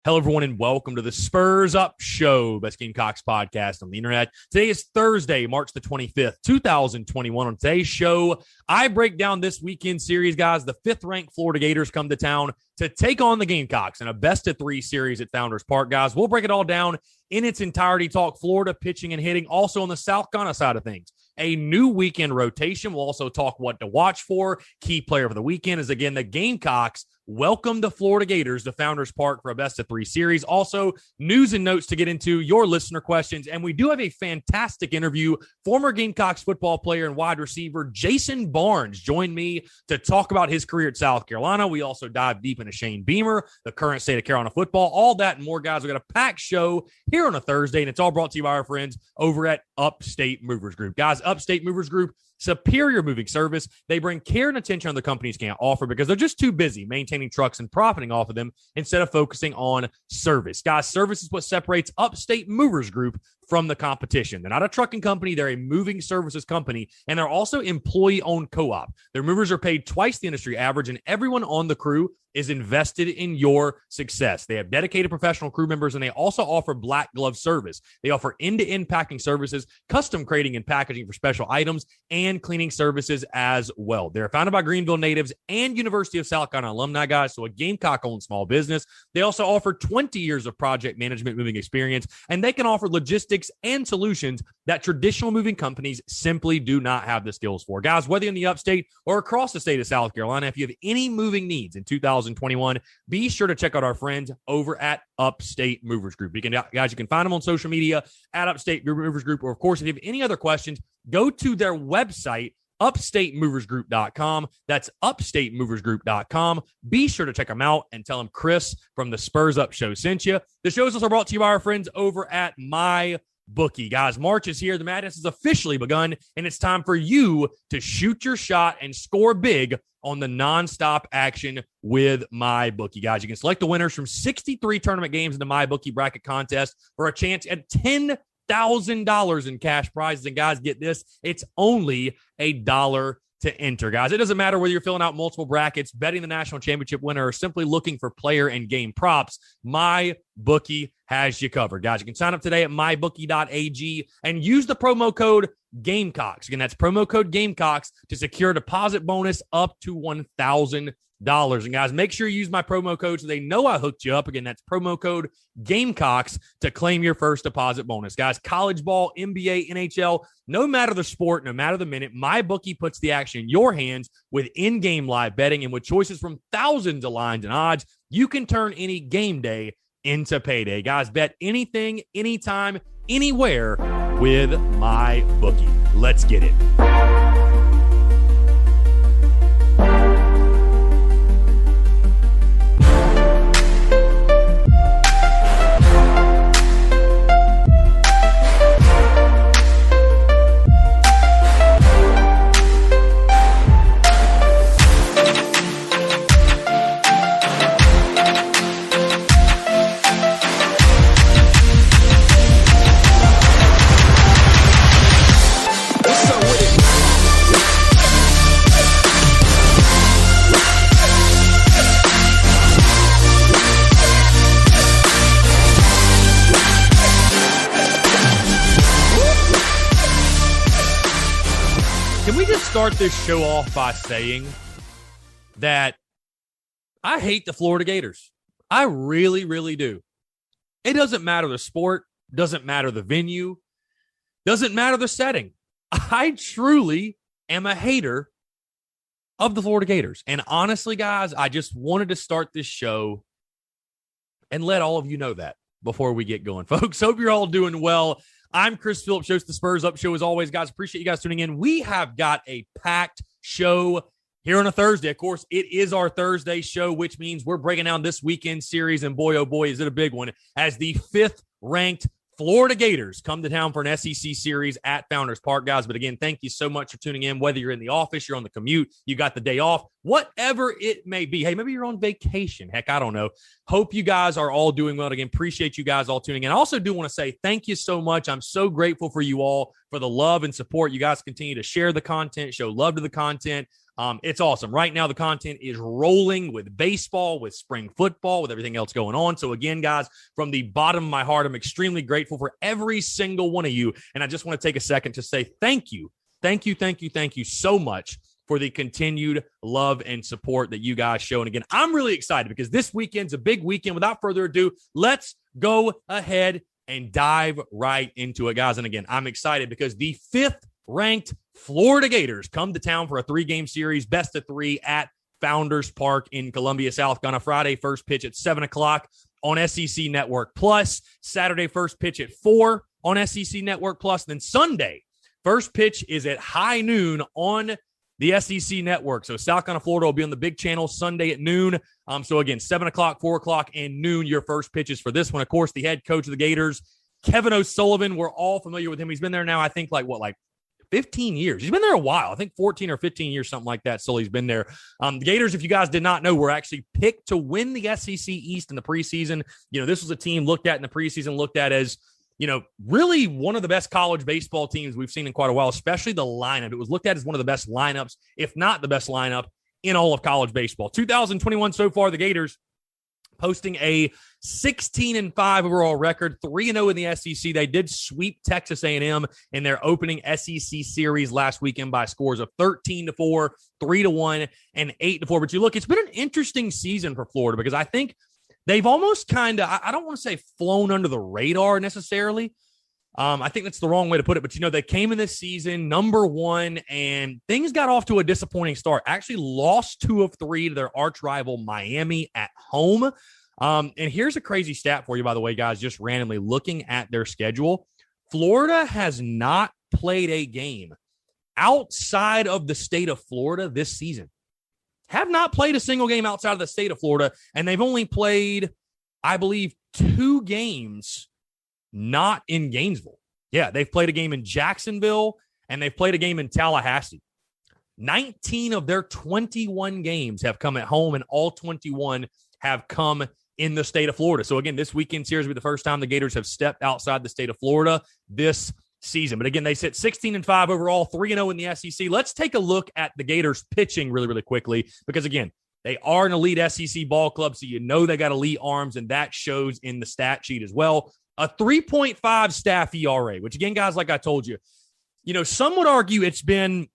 Hello, everyone, and welcome to the Spurs Up Show, best Gamecocks podcast on the internet. Today is Thursday, March the 25th, 2021. On today's show, I break down this weekend series, guys. The fifth-ranked Florida Gators come to town to take on the Gamecocks in a best-of-3 series at Founders Park, guys. We'll break it all down in its entirety, talk Florida pitching and hitting. Also on the South Carolina side of things, a new weekend rotation. We'll also talk what to watch for. Key player of the weekend is, again, the Gamecocks. Welcome the Florida Gators to Founders Park for a best-of-3 series. Also, news and notes to get into, your listener questions, and we do have a fantastic interview. Former Gamecocks football player and wide receiver Jason Barnes joined me to talk about his career at South Carolina. We also dive deep into Shane Beamer, the current state of Carolina football, all that and more, guys. We got a packed show here on a Thursday, and it's all brought to you by our friends over at Upstate Movers Group. Guys, Upstate Movers Group, superior moving service. They bring care and attention other companies can't offer because they're just too busy maintaining trucks and profiting off of them instead of focusing on service. Guys, service is what separates Upstate Movers Group from the competition. They're not a trucking company. They're a moving services company, and they're also employee-owned co-op. Their movers are paid twice the industry average, and everyone on the crew is invested in your success. They have dedicated professional crew members, and they also offer black glove service. They offer end-to-end packing services, custom crating and packaging for special items, and cleaning services as well. They're founded by Greenville natives and University of South Carolina alumni, guys, so a Gamecock-owned small business. They also offer 20 years of project management moving experience, and they can offer logistics and solutions that traditional moving companies simply do not have the skills for. Guys, whether in the upstate or across the state of South Carolina, if you have any moving needs in 2021, be sure to check out our friends over at Upstate Movers Group. You can find them on social media at Upstate Movers Group, or of course, if you have any other questions, go to their website, upstatemoversgroup.com. That's upstatemoversgroup.com. Be sure to check them out and tell them Chris from the Spurs Up Show sent you. The show is also brought to you by our friends over at MyBookie. Guys, March is here. The madness has officially begun, and it's time for you to shoot your shot and score big on the nonstop action with MyBookie. Guys, you can select the winners from 63 tournament games in the MyBookie bracket contest for a chance at $10,000 in cash prizes. And guys, get this, it's only $1 to enter, guys. It doesn't matter whether you're filling out multiple brackets, betting the national championship winner, or simply looking for player and game props. MyBookie has you covered, guys. You can sign up today at mybookie.ag and use the promo code Gamecocks. Again, that's promo code Gamecocks to secure a deposit bonus up to $1,000. And guys, make sure you use my promo code so they know I hooked you up. Again, that's promo code Gamecocks to claim your first deposit bonus. Guys, college ball, NBA, NHL, no matter the sport, no matter the minute, MyBookie puts the action in your hands with in-game live betting. And with choices from thousands of lines and odds, you can turn any game day into payday. Guys, bet anything, anytime, anywhere with MyBookie. Let's get it. Start this show off by saying that I hate the Florida Gators. I really, really do. It doesn't matter the sport, doesn't matter the venue, doesn't matter the setting. I truly am a hater of the Florida Gators. And honestly, guys, I just wanted to start this show and let all of you know that before we get going. Folks, hope you're all doing well. I'm Chris Phillips, host of the Spurs Up Show. As always, guys, appreciate you guys tuning in. We have got a packed show here on a Thursday. Of course, it is our Thursday show, which means we're breaking down this weekend series, and boy, oh boy, is it a big one, as the fifth-ranked Florida Gators come to town for an SEC series at Founders Park, guys. But again, thank you so much for tuning in, whether you're in the office, you're on the commute, you got the day off, whatever it may be. Hey, maybe you're on vacation. Heck, I don't know. Hope you guys are all doing well. Again, appreciate you guys all tuning in. I also do want to say thank you so much. I'm so grateful for you all, for the love and support. You guys continue to share the content, show love to the content. It's awesome. Right now, the content is rolling with baseball, with spring football, with everything else going on. So again, guys, from the bottom of my heart, I'm extremely grateful for every single one of you. And I just want to take a second to say thank you. Thank you so much for the continued love and support that you guys show. And again, I'm really excited because this weekend's a big weekend. Without further ado, let's go ahead and dive right into it, guys. And again, I'm excited because the 5th-ranked Florida Gators come to town for a 3-game series, best of 3 at Founders Park in Columbia, South Carolina. Friday, first pitch at 7 o'clock on SEC Network Plus. Saturday, first pitch at 4 on SEC Network Plus. Then Sunday, first pitch is at high noon on the SEC Network. So South Carolina, Florida will be on the big channel Sunday at noon. So again, 7 o'clock, 4 o'clock, and noon, your first pitches for this one. Of course, the head coach of the Gators, Kevin O'Sullivan, we're all familiar with him. He's been there now, I think, 15 years. He's been there a while. I think 14 or 15 years, something like that. Sully's been there. The Gators, if you guys did not know, were actually picked to win the SEC East in the preseason. This was a team looked at in the preseason, looked at as, really one of the best college baseball teams we've seen in quite a while, especially the lineup. It was looked at as one of the best lineups, if not the best lineup in all of college baseball. 2021 so far, the Gators posting a 16-5 overall record, 3-0 in the SEC. They did sweep Texas A&M in their opening SEC series last weekend by scores of 13-4, 3-1, and 8-4. But you look, it's been an interesting season for Florida because I think they've almost kind of, I don't want to say flown under the radar necessarily. I think that's the wrong way to put it. But, they came in this season number 1, and things got off to a disappointing start. Actually lost 2 of 3 to their arch rival Miami at home. And here's a crazy stat for you, by the way, guys, just randomly looking at their schedule. Florida has not played a game outside of the state of Florida this season. Have not played a single game outside of the state of Florida, and they've only played, I believe, 2 games not in Gainesville. Yeah, they've played a game in Jacksonville, and they've played a game in Tallahassee. 19 of their 21 games have come at home, and all 21 have come in the state of Florida. So, again, this weekend series will be the first time the Gators have stepped outside the state of Florida this season. But again, they sit 16-5 overall, 3-0 in the SEC. Let's take a look at the Gators pitching really, really quickly because, again, they are an elite SEC ball club, so they got elite arms, and that shows in the stat sheet as well. A 3.5 staff ERA, which, again, guys, like I told you, some would argue it's been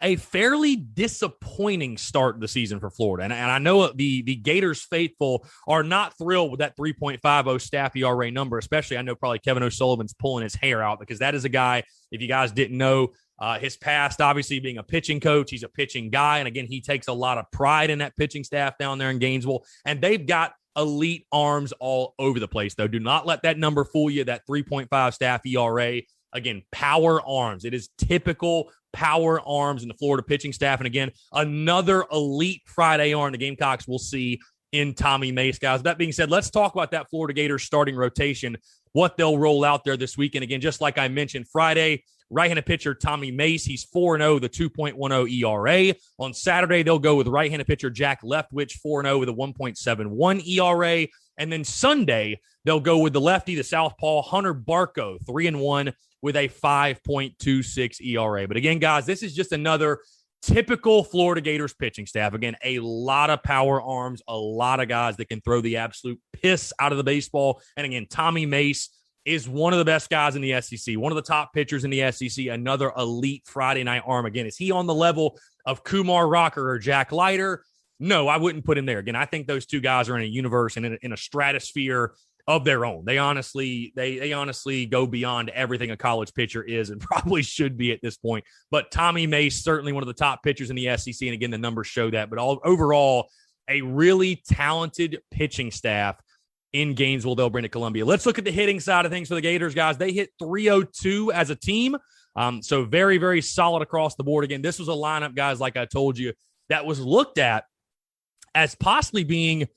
a fairly disappointing start to the season for Florida. And I know the Gators faithful are not thrilled with that 3.50 staff ERA number, especially I know probably Kevin O'Sullivan's pulling his hair out because that is a guy, if you guys didn't know, his past, obviously being a pitching coach, he's a pitching guy. And again, he takes a lot of pride in that pitching staff down there in Gainesville. And they've got elite arms all over the place, though. Do not let that number fool you, that 3.5 staff ERA. Again, power arms. It is typical power arms in the Florida pitching staff. And again, another elite Friday arm the Gamecocks will see in Tommy Mace, guys. That being said, let's talk about that Florida Gators starting rotation, what they'll roll out there this weekend. Again, just like I mentioned, Friday, right-handed pitcher Tommy Mace, he's 4-0, the 2.10 ERA. On Saturday, they'll go with right-handed pitcher Jack Leftwich, 4-0 with a 1.71 ERA. And then Sunday, they'll go with the lefty, the southpaw Hunter Barco, 3-1 with a 5.26 ERA. But again, guys, this is just another typical Florida Gators pitching staff. Again, a lot of power arms, a lot of guys that can throw the absolute piss out of the baseball. And again, Tommy Mace is one of the best guys in the SEC, one of the top pitchers in the SEC, another elite Friday night arm. Again, is he on the level of Kumar Rocker or Jack Leiter? No, I wouldn't put him there. Again, I think those two guys are in a universe and in a stratosphere of their own. They honestly go beyond everything a college pitcher is and probably should be at this point. But Tommy Mace, certainly one of the top pitchers in the SEC. And again, the numbers show that. But overall, a really talented pitching staff in Gainesville they'll bring to Columbia. Let's look at the hitting side of things for the Gators, guys. They hit 302 as a team. So very, very solid across the board. Again, this was a lineup, guys, like I told you, that was looked at as possibly being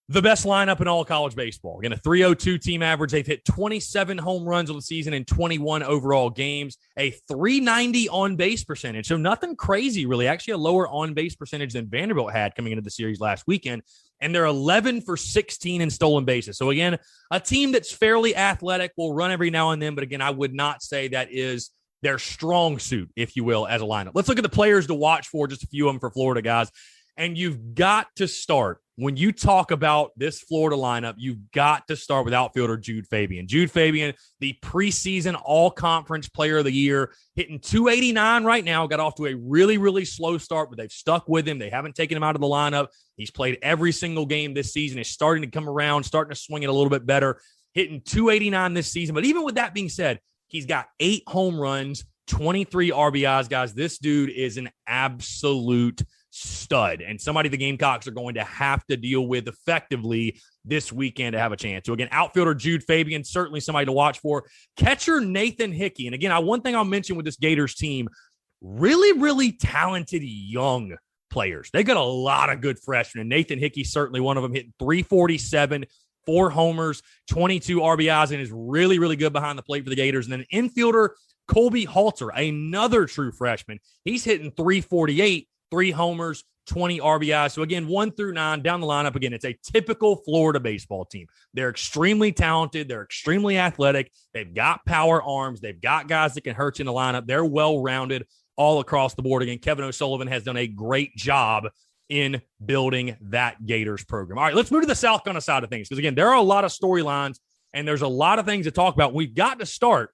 the best lineup in all college baseball. Again, a 302 team average. They've hit 27 home runs on the season in 21 overall games, a 390 on-base percentage. So nothing crazy, really. Actually, a lower on-base percentage than Vanderbilt had coming into the series last weekend. And they're 11 for 16 in stolen bases. So again, a team that's fairly athletic, will run every now and then. But again, I would not say that is their strong suit, if you will, as a lineup. Let's look at the players to watch for, just a few of them for Florida, guys. And you've got to start, when you talk about this Florida lineup, you've got to start with outfielder Jude Fabian. Jude Fabian, the preseason all-conference player of the year, hitting 289 right now, got off to a really, really slow start, but they've stuck with him. They haven't taken him out of the lineup. He's played every single game this season. He's starting to come around, starting to swing it a little bit better, hitting 289 this season. But even with that being said, he's got 8 home runs, 23 RBIs, guys. This dude is an absolute stud and somebody the Gamecocks are going to have to deal with effectively this weekend to have a chance. So again, outfielder Jude Fabian, certainly somebody to watch for. Catcher Nathan Hickey. And again, one thing I'll mention with this Gators team, really, really talented young players. They got a lot of good freshmen, and Nathan Hickey certainly one of them, hitting 347, 4 homers, 22 RBIs, and is really, really good behind the plate for the Gators. And then infielder Colby Halter, another true freshman. He's hitting 348, 3 homers, 20 RBIs. So again, 1 through 9 down the lineup. Again, it's a typical Florida baseball team. They're extremely talented. They're extremely athletic. They've got power arms. They've got guys that can hurt you in the lineup. They're well-rounded all across the board. Again, Kevin O'Sullivan has done a great job in building that Gators program. All right, let's move to the South Carolina side of things, because again, there are a lot of storylines and there's a lot of things to talk about. We've got to start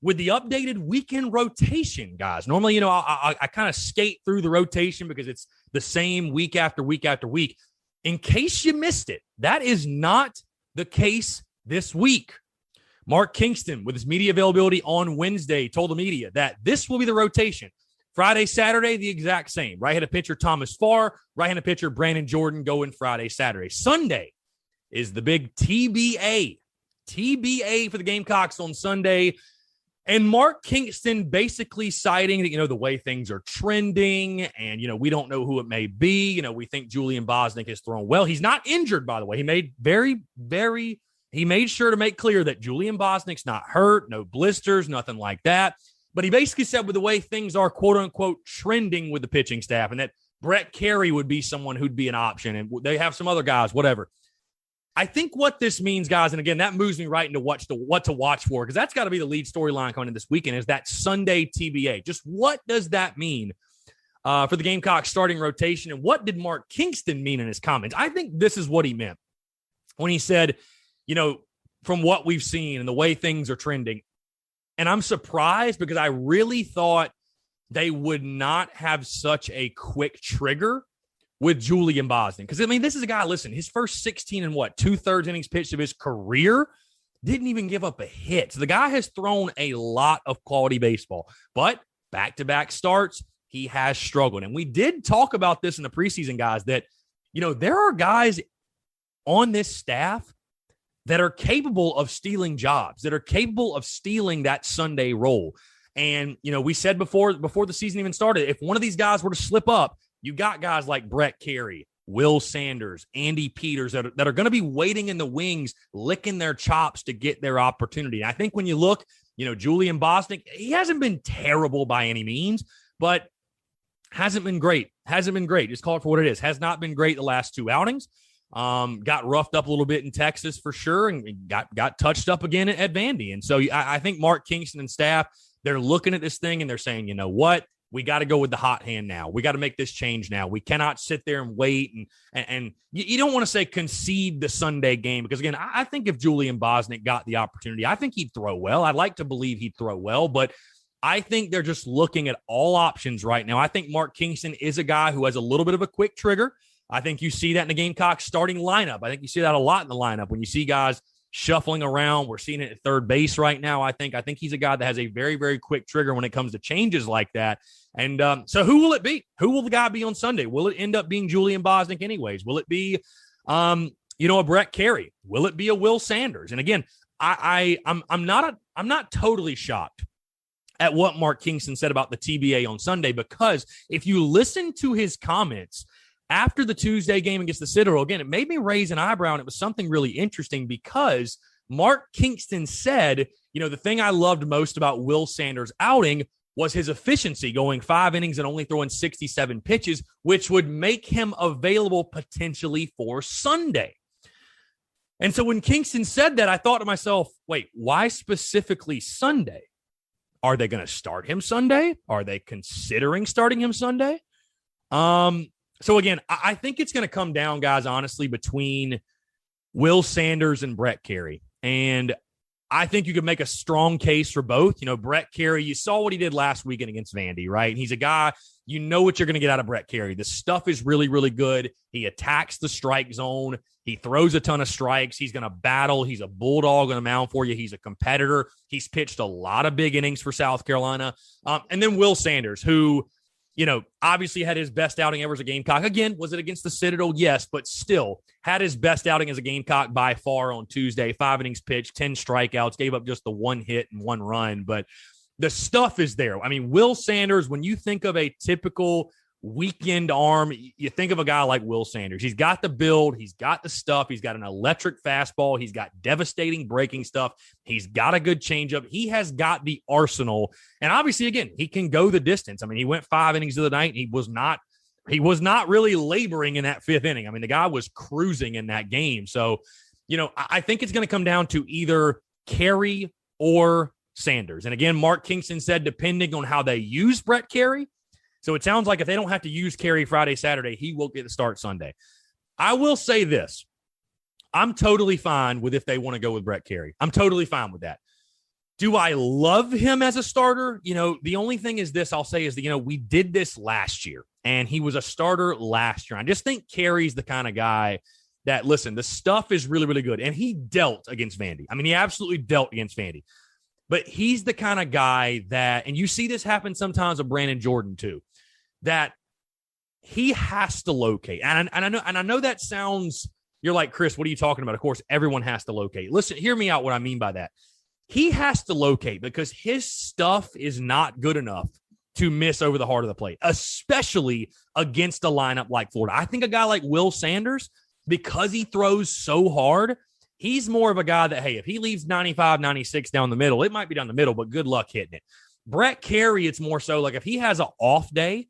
with the updated weekend rotation, guys. Normally, I kind of skate through the rotation because it's the same week after week after week. In case you missed it, that is not the case this week. Mark Kingston, with his media availability on Wednesday, told the media that this will be the rotation. Friday, Saturday, the exact same. Right-handed pitcher Thomas Farr, right-handed pitcher Brandon Jordan going Friday, Saturday. Sunday is the big TBA. TBA for the Gamecocks on Sunday. And Mark Kingston basically citing that, the way things are trending and, we don't know who it may be. We think Julian Bosnick has thrown well. He's not injured, by the way. He made sure to make clear that Julian Bosnick's not hurt, no blisters, nothing like that. But he basically said with the way things are, quote unquote, trending with the pitching staff, and that Brett Kerry would be someone who'd be an option. And they have some other guys, whatever. I think what this means, guys, and again, that moves me right into what to watch for, because that's got to be the lead storyline coming in this weekend, is that Sunday TBA. Just what does that mean for the Gamecocks starting rotation, and what did Mark Kingston mean in his comments? I think this is what he meant when he said, from what we've seen and the way things are trending. And I'm surprised because I really thought they would not have such a quick trigger with Julian Bosnick. Because, this is a guy, listen, his first 16 and 2/3 innings pitched of his career didn't even give up a hit. So the guy has thrown a lot of quality baseball. But back-to-back starts, he has struggled. And we did talk about this in the preseason, guys, that, there are guys on this staff that are capable of stealing jobs, that are capable of stealing that Sunday role. And, we said before the season even started, if one of these guys were to slip up, you got guys like Brett Kerry, Will Sanders, Andy Peters that are going to be waiting in the wings, licking their chops to get their opportunity. And I think when you look, Julian Bosnick, he hasn't been terrible by any means, but hasn't been great. Just call it for what it is. Has not been great the last 2 outings. Got roughed up a little bit in Texas for sure, and got touched up again at Vandy. And so I think Mark Kingston and staff, they're looking at this thing and they're saying, you know what? We got to go with the hot hand now. We got to make this change now. We cannot sit there and wait. And you don't want to say concede the Sunday game, because, again, I think if Julian Bosnick got the opportunity, I think he'd throw well. I'd like to believe he'd throw well, but I think they're just looking at all options right now. I think Mark Kingston is a guy who has a little bit of a quick trigger. I think you see that in the Gamecocks starting lineup. I think you see that a lot in the lineup when you see guys shuffling around. We're seeing it at third base right now. I think he's a guy that has a very, very quick trigger when it comes to changes like that. And so who will it be? Who will the guy be on Sunday? Will it end up being Julian Bosnick anyways? Will it be, a Brett Kerry? Will it be a Will Sanders? And again, I'm not totally shocked at what Mark Kingston said about the TBA on Sunday, because if you listen to his comments after the Tuesday game against the Citadel, again, it made me raise an eyebrow, and it was something really interesting, because Mark Kingston said, the thing I loved most about Will Sanders' outing was his efficiency, going 5 innings and only throwing 67 pitches, which would make him available potentially for Sunday. And so when Kingston said that, I thought to myself, wait, why specifically Sunday? Are they going to start him Sunday? Are they considering starting him Sunday? So again, I think it's going to come down, guys, honestly, between Will Sanders and Brett Kerry. And I think you could make a strong case for both. Brett Kerry, you saw what he did last weekend against Vandy, right? He's a guy, you know what you're going to get out of Brett Kerry. The stuff is really, really good. He attacks the strike zone. He throws a ton of strikes. He's going to battle. He's a bulldog on the mound for you. He's a competitor. He's pitched a lot of big innings for South Carolina. And then Will Sanders, who, obviously had his best outing ever as a Gamecock. Again, was it against the Citadel? Yes, but still had his best outing as a Gamecock by far on Tuesday. 5 innings pitched, 10 strikeouts, gave up just the 1 hit and 1 run. But the stuff is there. I mean, Will Sanders, when you think of a typical weekend arm, you think of a guy like Will Sanders. He's got the build. He's got the stuff. He's got an electric fastball. He's got devastating breaking stuff. He's got a good changeup. He has got the arsenal. And obviously, again, he can go the distance. I mean, he went 5 innings of the night. He was not really laboring in that 5th inning. I mean, the guy was cruising in that game. So, I think it's going to come down to either Kerry or Sanders. And again, Mark Kingston said, depending on how they use Brett Kerry. So it sounds like if they don't have to use Kerry Friday, Saturday, he will get the start Sunday. I will say this. I'm totally fine with if they want to go with Brett Kerry. I'm totally fine with that. Do I love him as a starter? The only thing is this I'll say is that, we did this last year, and he was a starter last year. I just think Kerry's the kind of guy that, listen, the stuff is really, really good. And he dealt against Vandy. I mean, he absolutely dealt against Vandy. But he's the kind of guy that, and you see this happen sometimes with Brandon Jordan too, that he has to locate. And I know that sounds, you're like, Chris, what are you talking about? Of course, everyone has to locate. Listen, hear me out what I mean by that. He has to locate because his stuff is not good enough to miss over the heart of the plate, especially against a lineup like Florida. I think a guy like Will Sanders, because he throws so hard, he's more of a guy that, hey, if he leaves 95, 96 down the middle, it might be down the middle, but good luck hitting it. Brett Kerry, it's more so like if he has an off day,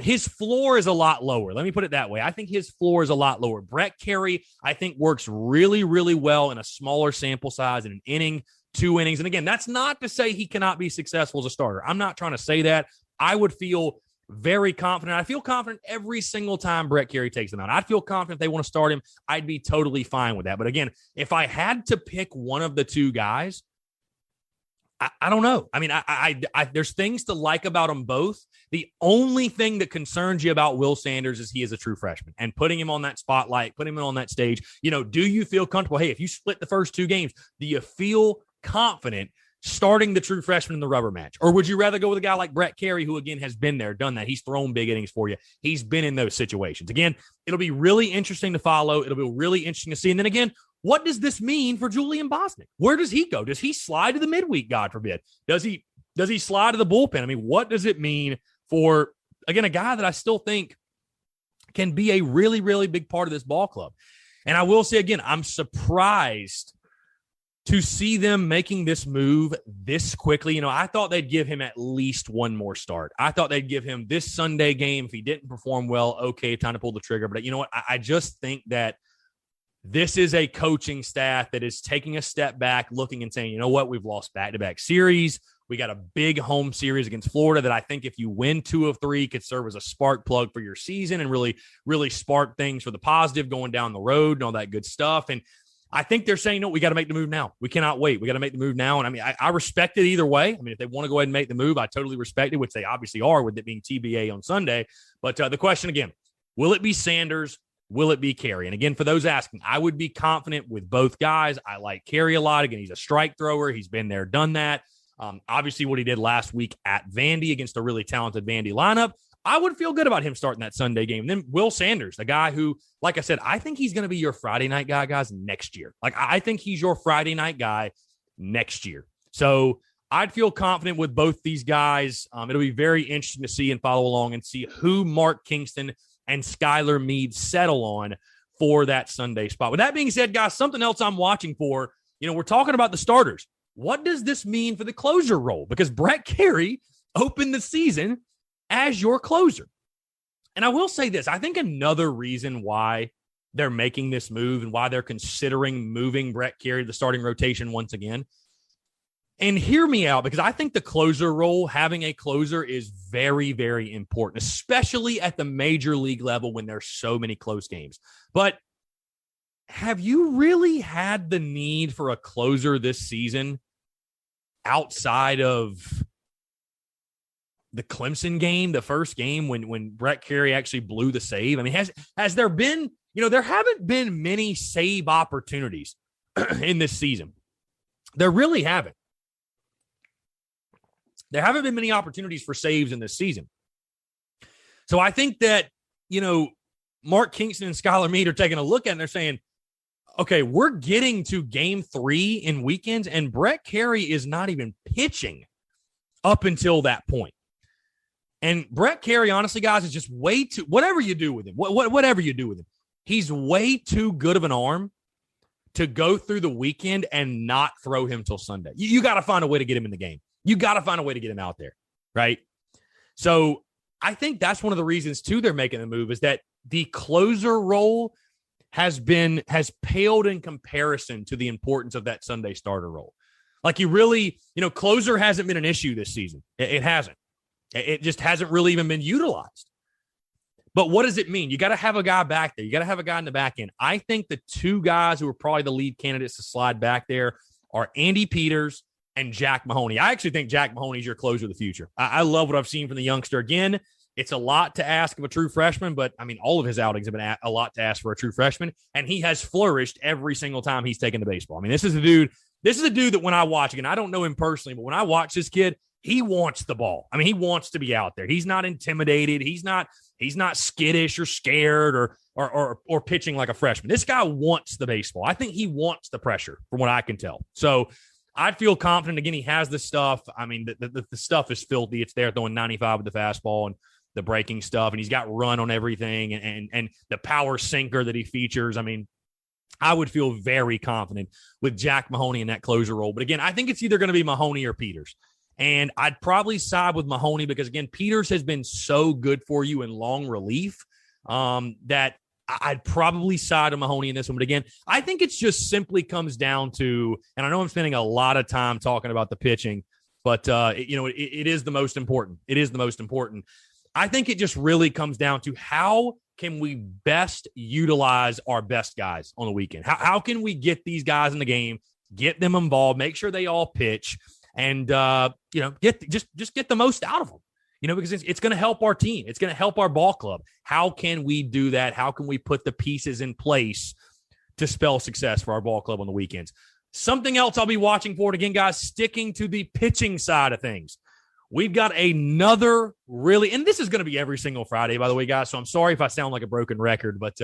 his floor is a lot lower. Let me put it that way. I think his floor is a lot lower. Brett Kerry, I think, works really, really well in a smaller sample size in an inning, 2 innings. And again, that's not to say he cannot be successful as a starter. I'm not trying to say that. I would feel very confident. I feel confident every single time Brett Kerry takes them out. I'd feel confident if they want to start him. I'd be totally fine with that. But again, if I had to pick one of the two guys, I don't know. I mean, I there's things to like about them both. The only thing that concerns you about Will Sanders is he is a true freshman, and putting him on that spotlight, putting him on that stage, do you feel comfortable? Hey, if you split the first 2 games, do you feel confident starting the true freshman in the rubber match? Or would you rather go with a guy like Brett Kerry, who again has been there, done that? He's thrown big innings for you. He's been in those situations. Again, it'll be really interesting to follow. It'll be really interesting to see. And then again, what does this mean for Julian Bosnick? Where does he go? Does he slide to the midweek, God forbid? Does he slide to the bullpen? I mean, what does it mean for, again, a guy that I still think can be a really, really big part of this ball club? And I will say again, I'm surprised to see them making this move this quickly. I thought they'd give him at least one more start. I thought they'd give him this Sunday game. If he didn't perform well, okay, time to pull the trigger. But you know what? I just think that this is a coaching staff that is taking a step back, looking and saying, you know what? We've lost back-to-back series. We got a big home series against Florida that I think if you win 2 of 3 could serve as a spark plug for your season and really, really spark things for the positive going down the road and all that good stuff. And I think they're saying, no, we got to make the move now. We cannot wait. We got to make the move now. And I mean, I respect it either way. I mean, if they want to go ahead and make the move, I totally respect it, which they obviously are with it being TBA on Sunday. But the question again, will it be Sanders? Will it be Kerry? And again, for those asking, I would be confident with both guys. I like Kerry a lot. Again, he's a strike thrower. He's been there, done that. Obviously, what he did last week at Vandy against a really talented Vandy lineup, I would feel good about him starting that Sunday game. And then Will Sanders, the guy who, like I said, I think he's going to be your Friday night guy, guys, next year. Like, I think he's your Friday night guy next year. So I'd feel confident with both these guys. It'll be very interesting to see and follow along and see who Mark Kingston and Skylar Meade settle on for that Sunday spot. With that being said, guys, something else I'm watching for, we're talking about the starters. What does this mean for the closer role? Because Brett Kerry opened the season as your closer. And I will say this, I think another reason why they're making this move and why they're considering moving Brett Kerry to the starting rotation once again, And hear me out, because I think the closer role, having a closer, is very, very important, especially at the major league level when there's so many close games. But have you really had the need for a closer this season outside of the Clemson game, the first game when Brett Kerry actually blew the save? I mean, has there been, there haven't been many save opportunities in this season. There really haven't. There haven't been many opportunities for saves in this season. So I think that, Mark Kingston and Skylar Meade are taking a look at it and they're saying, okay, we're getting to game 3 in weekends, and Brett Kerry is not even pitching up until that point. And Brett Kerry, honestly, guys, is just way too, whatever you do with him, whatever you do with him, he's way too good of an arm to go through the weekend and not throw him till Sunday. You got to find a way to get him in the game. You got to find a way to get him out there, right? So I think that's one of the reasons, too, they're making the move, is that the closer role has paled in comparison to the importance of that Sunday starter role. Like, you really, closer hasn't been an issue this season. It hasn't. It just hasn't really even been utilized. But what does it mean? You got to have a guy back there. You got to have a guy in the back end. I think the two guys who are probably the lead candidates to slide back there are Andy Peters and Jack Mahoney. I actually think Jack Mahoney's your closer of the future. I love what I've seen from the youngster. Again, it's a lot to ask of a true freshman, but I mean, all of his outings have been a lot to ask for a true freshman, and he has flourished every single time he's taken the baseball. I mean, this is a dude that when I watch, again, I don't know him personally, but when I watch this kid, he wants the ball. I mean, he wants to be out there. He's not intimidated. He's not skittish or scared or pitching like a freshman. This guy wants the baseball. I think he wants the pressure, from what I can tell. So I feel confident. Again, he has the stuff. I mean, the stuff is filthy. It's there, throwing 95 with the fastball and the breaking stuff, and he's got run on everything and the power sinker that he features. I mean, I would feel very confident with Jack Mahoney in that closer role. But again, I think it's either going to be Mahoney or Peters. And I'd probably side with Mahoney because, again, Peters has been so good for you in long relief that I'd probably side with Mahoney in this one. But again, I think it just simply comes down to, and I know I'm spending a lot of time talking about the pitching, but, it is the most important. It is the most important. I think it just really comes down to how can we best utilize our best guys on the weekend? How can we get these guys in the game, get them involved, make sure they all pitch, and get the most out of them, because it's going to help our team. It's going to help our ball club. How can we do that? How can we put the pieces in place to spell success for our ball club on the weekends? Something else I'll be watching for, again, guys, sticking to the pitching side of things. We've got another and this is going to be every single Friday, by the way, guys, so I'm sorry if I sound like a broken record, but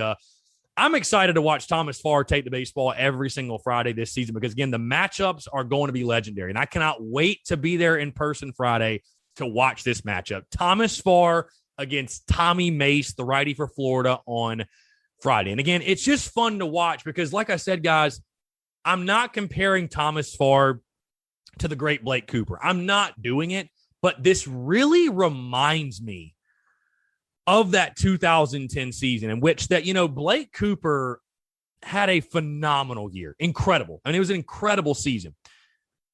I'm excited to watch Thomas Farr take the baseball every single Friday this season because, again, the matchups are going to be legendary, and I cannot wait to be there in person Friday to watch this matchup. Thomas Farr against Tommy Mace, the righty for Florida, on Friday. And, again, it's just fun to watch because, like I said, guys, I'm not comparing Thomas Farr to the great Blake Cooper. I'm not doing it, but this really reminds me of that 2010 season in which that, Blake Cooper had a phenomenal year. Incredible. I mean, it was an incredible season.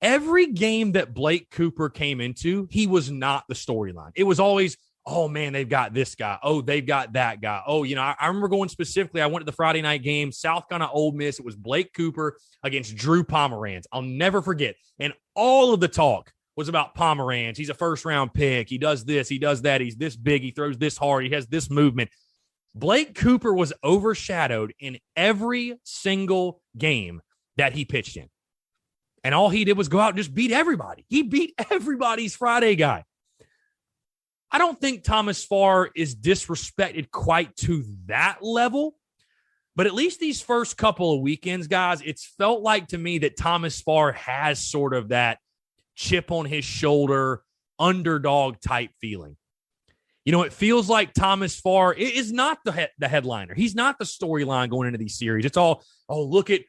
Every game that Blake Cooper came into, he was not the storyline. It was always, oh, man, they've got this guy. Oh, they've got that guy. Oh, I remember going specifically, I went to the Friday night game, South Carolina Ole Miss. It was Blake Cooper against Drew Pomeranz. I'll never forget. And all of the talk was about Pomeranz. He's a first-round pick. He does this. He does that. He's this big. He throws this hard. He has this movement. Blake Cooper was overshadowed in every single game that he pitched in. And all he did was go out and just beat everybody. He beat everybody's Friday guy. I don't think Thomas Farr is disrespected quite to that level, but at least these first couple of weekends, guys, it's felt like to me that Thomas Farr has sort of that chip on his shoulder, underdog type feeling. It feels like Thomas Farr is not the headliner. He's not the storyline going into these series. It's all, oh, look at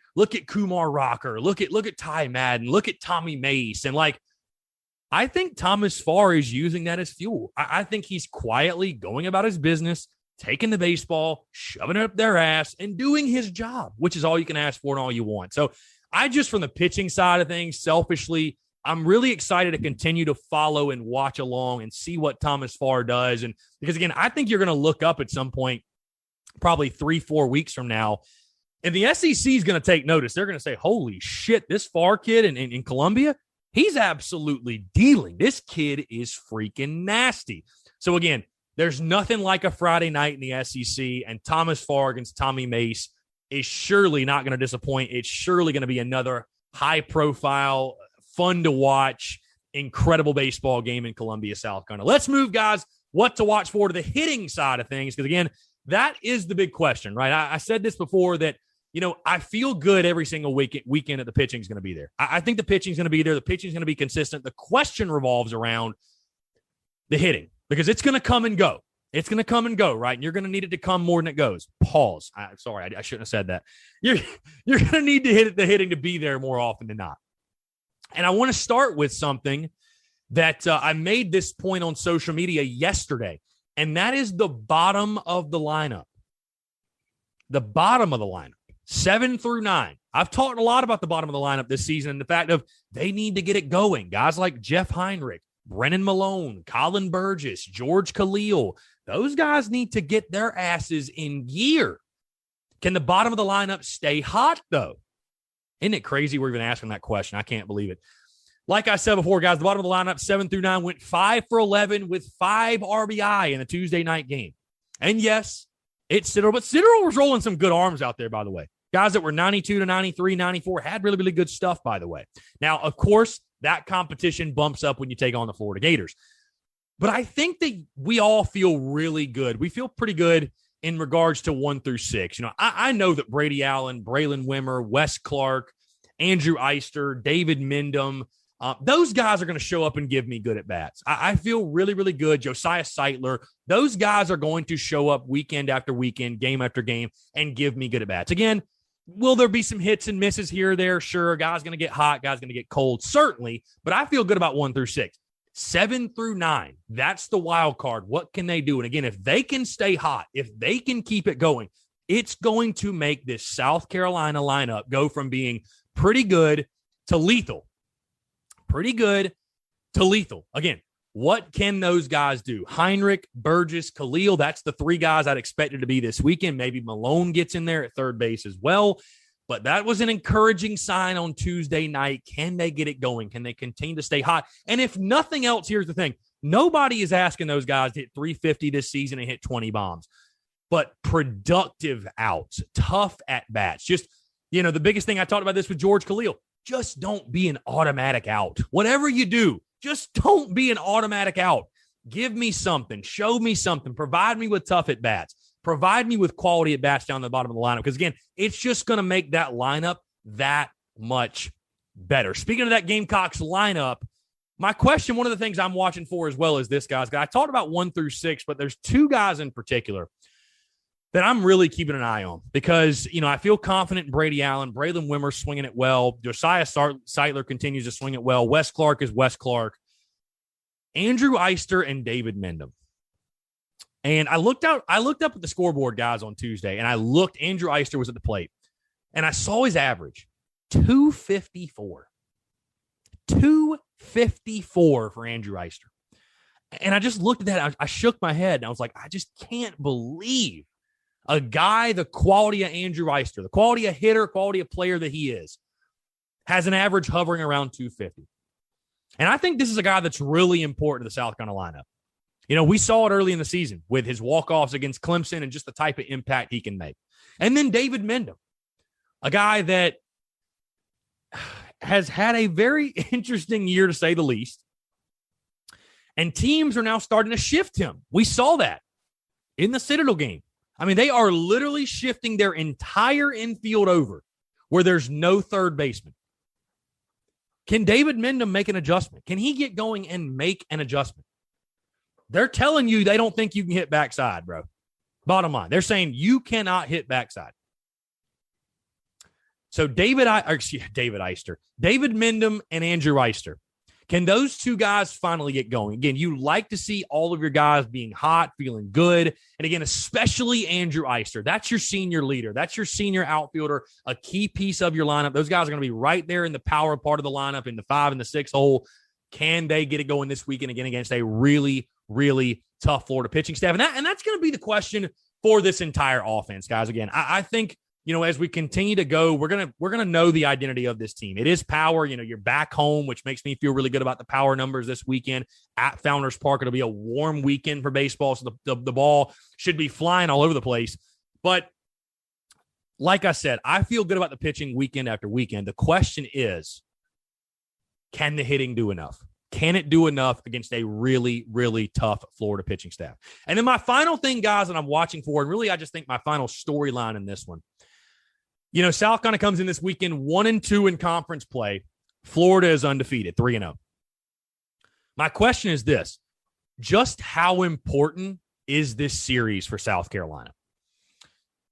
Kumar Rocker, look at Ty Madden, look at Tommy Mace. And I think Thomas Farr is using that as fuel. I think he's quietly going about his business, taking the baseball, shoving it up their ass, and doing his job, which is all you can ask for and all you want. So I just, from the pitching side of things, selfishly, I'm really excited to continue to follow and watch along and see what Thomas Farr does. And because, again, I think you're going to look up at some point, probably 3-4 weeks from now, and the SEC is going to take notice. They're going to say, holy shit, this Farr kid in Columbia, he's absolutely dealing. This kid is freaking nasty. So, again, there's nothing like a Friday night in the SEC, and Thomas Farr against Tommy Mace is surely not going to disappoint. It's surely going to be another high-profile, fun to watch, incredible baseball game in Columbia, South Carolina. Let's move, guys, what to watch for to the hitting side of things, because, again, that is the big question, right? I said this before that, I feel good every single weekend that the pitching is going to be there. I think the pitching is going to be there. The pitching is going to be consistent. The question revolves around the hitting because it's going to come and go. It's going to come and go, right? And you're going to need it to come more than it goes. Pause. Sorry, I shouldn't have said that. You're going to need the hitting to be there more often than not. And I want to start with something that I made this point on social media yesterday, and that is the bottom of the lineup. The bottom of the lineup. 7 through 9. I've talked a lot about the bottom of the lineup this season and the fact of they need to get it going. Guys like Jeff Heinrich, Brennan Malone, Colin Burgess, George Khalil, those guys need to get their asses in gear. Can the bottom of the lineup stay hot, though? Isn't it crazy we're even asking that question? I can't believe it. Like I said before, guys, the bottom of the lineup, 7 through 9, went 5 for 11 with 5 RBI in the Tuesday night game. And yes, it's Citadel, but Citadel was rolling some good arms out there, by the way. Guys that were 92 to 93, 94 had really, really good stuff, by the way. Now, of course, that competition bumps up when you take on the Florida Gators. But I think that we all feel really good. We feel pretty good in regards to 1 through 6. I know that Brady Allen, Braylon Wimmer, Wes Clark, Andrew Eister, David Mendham, those guys are going to show up and give me good at-bats. I feel really, really good. Josiah Seitler, those guys are going to show up weekend after weekend, game after game, and give me good at-bats. Again, will there be some hits and misses here or there? Sure. Guys going to get hot. Guys going to get cold. Certainly. But I feel good about 1 through 6. 7 through 9. That's the wild card. What can they do? And again, if they can stay hot, if they can keep it going, it's going to make this South Carolina lineup go from being pretty good to lethal. Pretty good to lethal. Again, what can those guys do? Heinrich, Burgess, Khalil, that's the 3 guys I'd expected to be this weekend. Maybe Malone gets in there at third base as well. But that was an encouraging sign on Tuesday night. Can they get it going? Can they continue to stay hot? And if nothing else, here's the thing. Nobody is asking those guys to hit 350 this season and hit 20 bombs. But productive outs, tough at-bats. Just, the biggest thing I talked about this with George Khalil. Just don't be an automatic out. Whatever you do, just don't be an automatic out. Give me something. Show me something. Provide me with tough at-bats. Provide me with quality at-bats down the bottom of the lineup. Because, again, it's just going to make that lineup that much better. Speaking of that Gamecocks lineup, my question, one of the things I'm watching for as well is this, guys. I talked about 1 through 6, but there's 2 guys in particular that I'm really keeping an eye on because, I feel confident in Brady Allen. Braylon Wimmer swinging it well. Josiah Seitler continues to swing it well. Wes Clark is Wes Clark. Andrew Eister and David Mendham. And I looked up at the scoreboard, guys, on Tuesday, and Andrew Eister was at the plate, and I saw his average, 254. 254 for Andrew Eister. And I just looked at that. I shook my head, and I was like, I just can't believe a guy the quality of Andrew Eister, the quality of hitter, quality of player that he is, has an average hovering around 250. And I think this is a guy that's really important to the South Carolina lineup. We saw it early in the season with his walk-offs against Clemson and just the type of impact he can make. And then David Mendham, a guy that has had a very interesting year, to say the least. And teams are now starting to shift him. We saw that in the Citadel game. I mean, they are literally shifting their entire infield over where there's no third baseman. Can David Mendham make an adjustment? Can he get going and make an adjustment? They're telling you they don't think you can hit backside, bro. Bottom line, they're saying you cannot hit backside. So David Eister, David Mendham and Andrew Eister. Can those two guys finally get going? Again, you like to see all of your guys being hot, feeling good. And again, especially Andrew Eister. That's your senior leader. That's your senior outfielder, a key piece of your lineup. Those guys are going to be right there in the power part of the lineup in the 5 and the 6 hole. Can they get it going this weekend again against a really, really tough Florida pitching staff? And that's going to be the question for this entire offense, guys. Again, I think, as we continue to go, we're gonna know the identity of this team. It is power. You're back home, which makes me feel really good about the power numbers this weekend at Founders Park. It'll be a warm weekend for baseball, so the ball should be flying all over the place. But like I said, I feel good about the pitching weekend after weekend. The question is, can the hitting do enough? Can it do enough against a really, really tough Florida pitching staff? And then my final thing, guys, that I'm watching for, and really I just think my final storyline in this one, South kind of comes in this weekend 1-2 in conference play. Florida is undefeated, 3-0. My question is this: just how important is this series for South Carolina?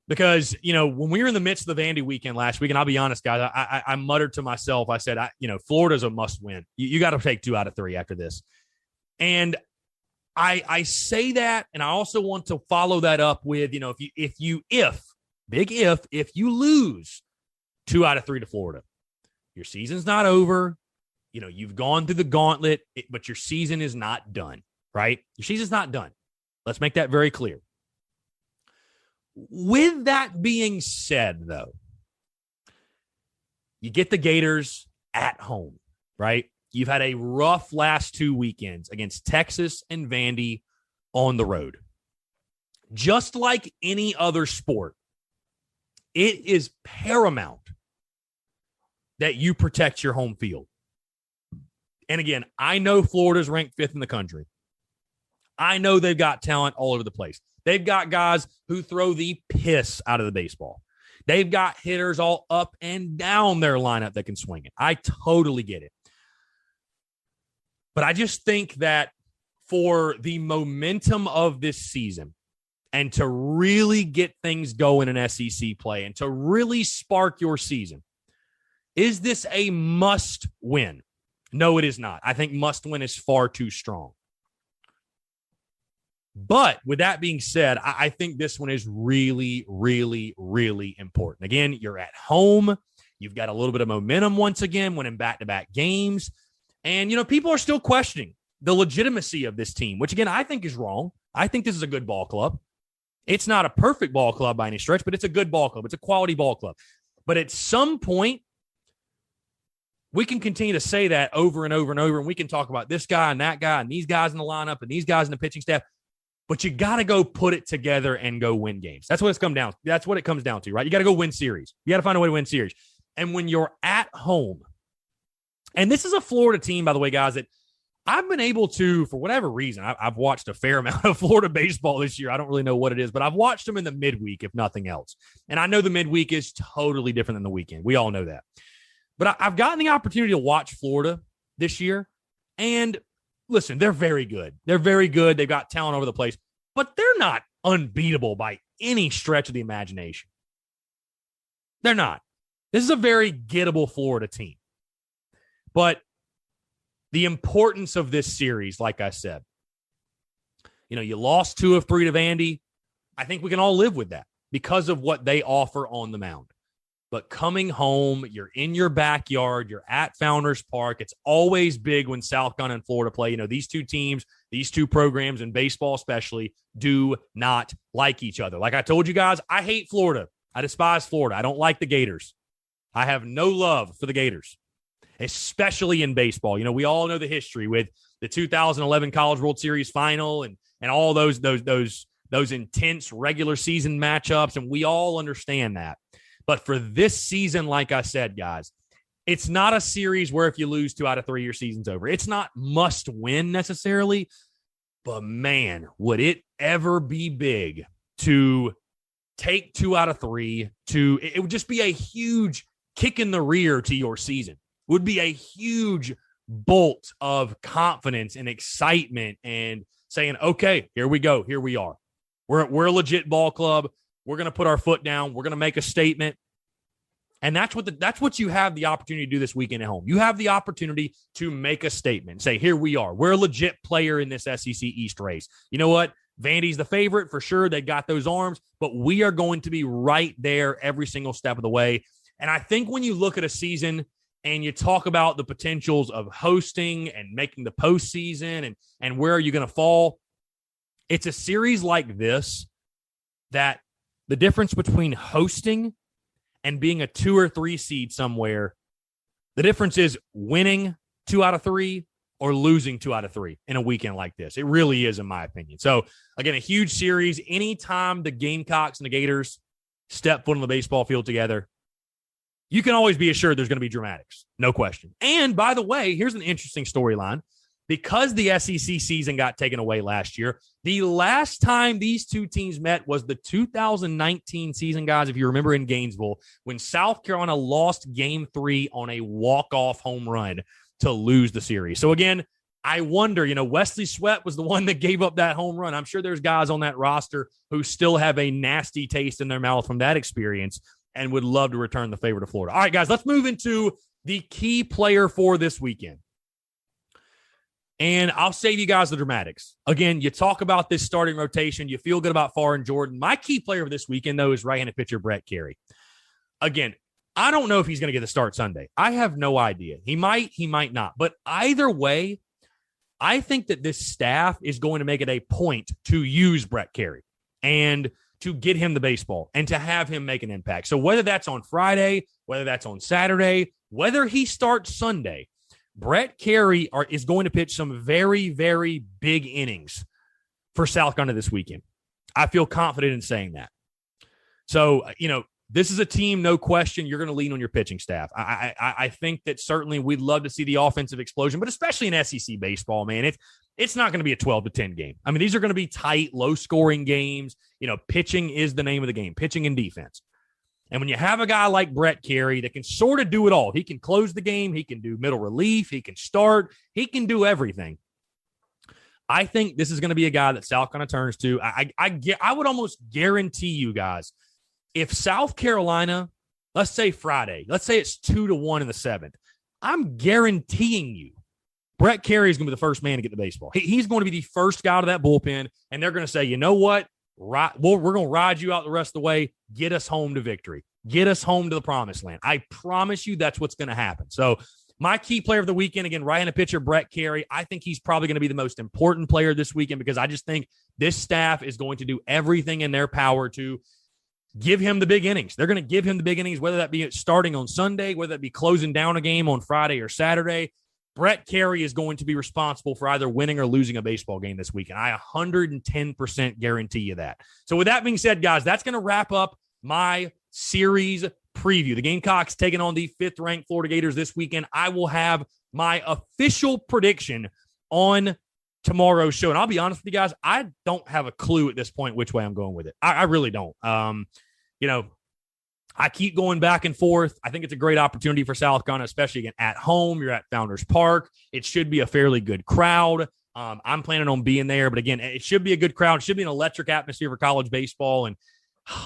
Because, when we were in the midst of the Vandy weekend last week, and I'll be honest, guys, I muttered to myself, I said, Florida's a must win. You got to take 2 out of 3 after this. And I say that, and I also want to follow that up with, if you lose 2 out of 3 to Florida, your season's not over. You've gone through the gauntlet, but your season is not done, right? Your season's not done. Let's make that very clear. With that being said, though, you get the Gators at home, right? You've had a rough last 2 weekends against Texas and Vandy on the road. Just like any other sport, it is paramount that you protect your home field. And again, I know Florida's ranked 5th in the country. I know they've got talent all over the place. They've got guys who throw the piss out of the baseball. They've got hitters all up and down their lineup that can swing it. I totally get it. But I just think that for the momentum of this season and to really get things going in SEC play and to really spark your season, is this a must win? No, it is not. I think must win is far too strong. But with that being said, I think this one is really, really, really important. Again, you're at home. You've got a little bit of momentum once again, winning back-to-back games. And, people are still questioning the legitimacy of this team, which, again, I think is wrong. I think this is a good ball club. It's not a perfect ball club by any stretch, but it's a good ball club. It's a quality ball club. But at some point, we can continue to say that over and over and over, and we can talk about this guy and that guy and these guys in the lineup and these guys in the pitching staff. But you got to go put it together and go win games. That's what it's come down. That's what it comes down to, right? You got to go win series. You got to find a way to win series. And when you're at home, and this is a Florida team, by the way, guys, that I've been able to, for whatever reason, I've watched a fair amount of Florida baseball this year. I don't really know what it is, but I've watched them in the midweek, if nothing else. And I know the midweek is totally different than the weekend. We all know that. But I've gotten the opportunity to watch Florida this year, and listen, they're very good. They're very good. They've got talent over the place, but they're not unbeatable by any stretch of the imagination. They're not. This is a very gettable Florida team. But the importance of this series, like I said, you lost 2 of 3 to Vandy. I think we can all live with that because of what they offer on the mound. But coming home, you're in your backyard, you're at Founders Park. It's always big when South Carolina and Florida play. These two teams, these two programs, in baseball especially, do not like each other. Like I told you guys, I hate Florida. I despise Florida. I don't like the Gators. I have no love for the Gators, especially in baseball. We all know the history with the 2011 College World Series final and all those intense regular season matchups, and we all understand that. But for this season, like I said, guys, it's not a series where if you lose 2 out of 3, your season's over. It's not must win necessarily, but man, would it ever be big to take 2 out of 3 it would just be a huge kick in the rear to your season. It would be a huge bolt of confidence and excitement and saying, okay, here we go. Here we are. We're a legit ball club. We're going to put our foot down. We're going to make a statement. And that's what you have the opportunity to do this weekend at home. You have the opportunity to make a statement, say, here we are. We're a legit player in this SEC East race. You know what? Vandy's the favorite for sure. They got those arms, but we are going to be right there every single step of the way. And I think when you look at a season and you talk about the potentials of hosting and making the postseason and where are you going to fall, it's a series like this that the difference between hosting and being a 2 or 3 seed somewhere, the difference is winning 2 out of 3 or losing 2 out of 3 in a weekend like this. It really is, in my opinion. So, again, a huge series. Anytime the Gamecocks and the Gators step foot on the baseball field together, you can always be assured there's going to be dramatics. No question. And, by the way, here's an interesting storyline. Because the SEC season got taken away last year, the last time these two teams met was the 2019 season, guys, if you remember, in Gainesville, when South Carolina lost Game 3 on a walk-off home run to lose the series. So, again, I wonder, Wesley Sweat was the one that gave up that home run. I'm sure there's guys on that roster who still have a nasty taste in their mouth from that experience and would love to return the favor to Florida. All right, guys, let's move into the key player for this weekend. And I'll save you guys the dramatics. Again, you talk about this starting rotation. You feel good about Farr and Jordan. My key player of this weekend, though, is right-handed pitcher Brett Kerry. Again, I don't know if he's going to get the start Sunday. I have no idea. He might not. But either way, I think that this staff is going to make it a point to use Brett Kerry and to get him the baseball and to have him make an impact. So whether that's on Friday, whether that's on Saturday, whether he starts Sunday, Brett Kerry is going to pitch some very, very big innings for South Carolina this weekend. I feel confident in saying that. So, this is a team, no question, you're going to lean on your pitching staff. I think that certainly we'd love to see the offensive explosion, but especially in SEC baseball, man, it's not going to be a 12-10 game. I mean, these are going to be tight, low-scoring games. Pitching is the name of the game, pitching and defense. And when you have a guy like Brett Kerry that can sort of do it all, he can close the game, he can do middle relief, he can start, he can do everything. I think this is going to be a guy that South Carolina turns to. I would almost guarantee you guys, if South Carolina, let's say Friday, let's say it's 2-1 in the 7th, I'm guaranteeing you Brett Kerry is going to be the first man to get the baseball. He's going to be the first guy out of that bullpen, and they're going to say, you know what? We're going to ride you out the rest of the way. Get us home to victory. Get us home to the promised land. I promise you that's what's going to happen. So my key player of the weekend, again, right-handed pitcher Brett Kerry. I think he's probably going to be the most important player this weekend because I just think this staff is going to do everything in their power to give him the big innings. They're going to give him the big innings, whether that be starting on Sunday, whether that be closing down a game on Friday or Saturday. Brett Kerry is going to be responsible for either winning or losing a baseball game this weekend. I 110% guarantee you that. So with that being said, guys, that's going to wrap up my series preview. The Gamecocks taking on the 5th-ranked Florida Gators this weekend. I will have my official prediction on tomorrow's show. And I'll be honest with you guys, I don't have a clue at this point which way I'm going with it. I really don't. I keep going back and forth. I think it's a great opportunity for South Carolina, especially again at home. You're at Founders Park. It should be a fairly good crowd. I'm planning on being there, but again, it should be a good crowd. It should be an electric atmosphere for college baseball. And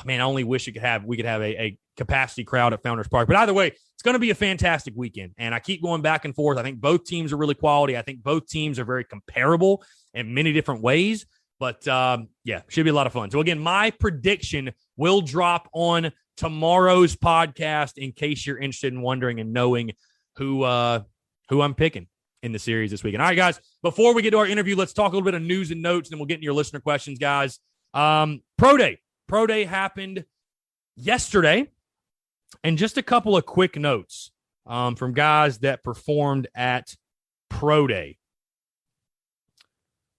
man, I only wish we could have a capacity crowd at Founders Park. But either way, it's going to be a fantastic weekend. And I keep going back and forth. I think both teams are really quality. I think both teams are very comparable in many different ways. But should be a lot of fun. So again, my prediction will drop on tomorrow's podcast in case you're interested in wondering and knowing who I'm picking in the series this weekend. All right, guys, before we get to our interview, let's talk a little bit of news and notes, and then we'll get into your listener questions, guys. Pro Day happened yesterday, and just a couple of quick notes from guys that performed at Pro Day.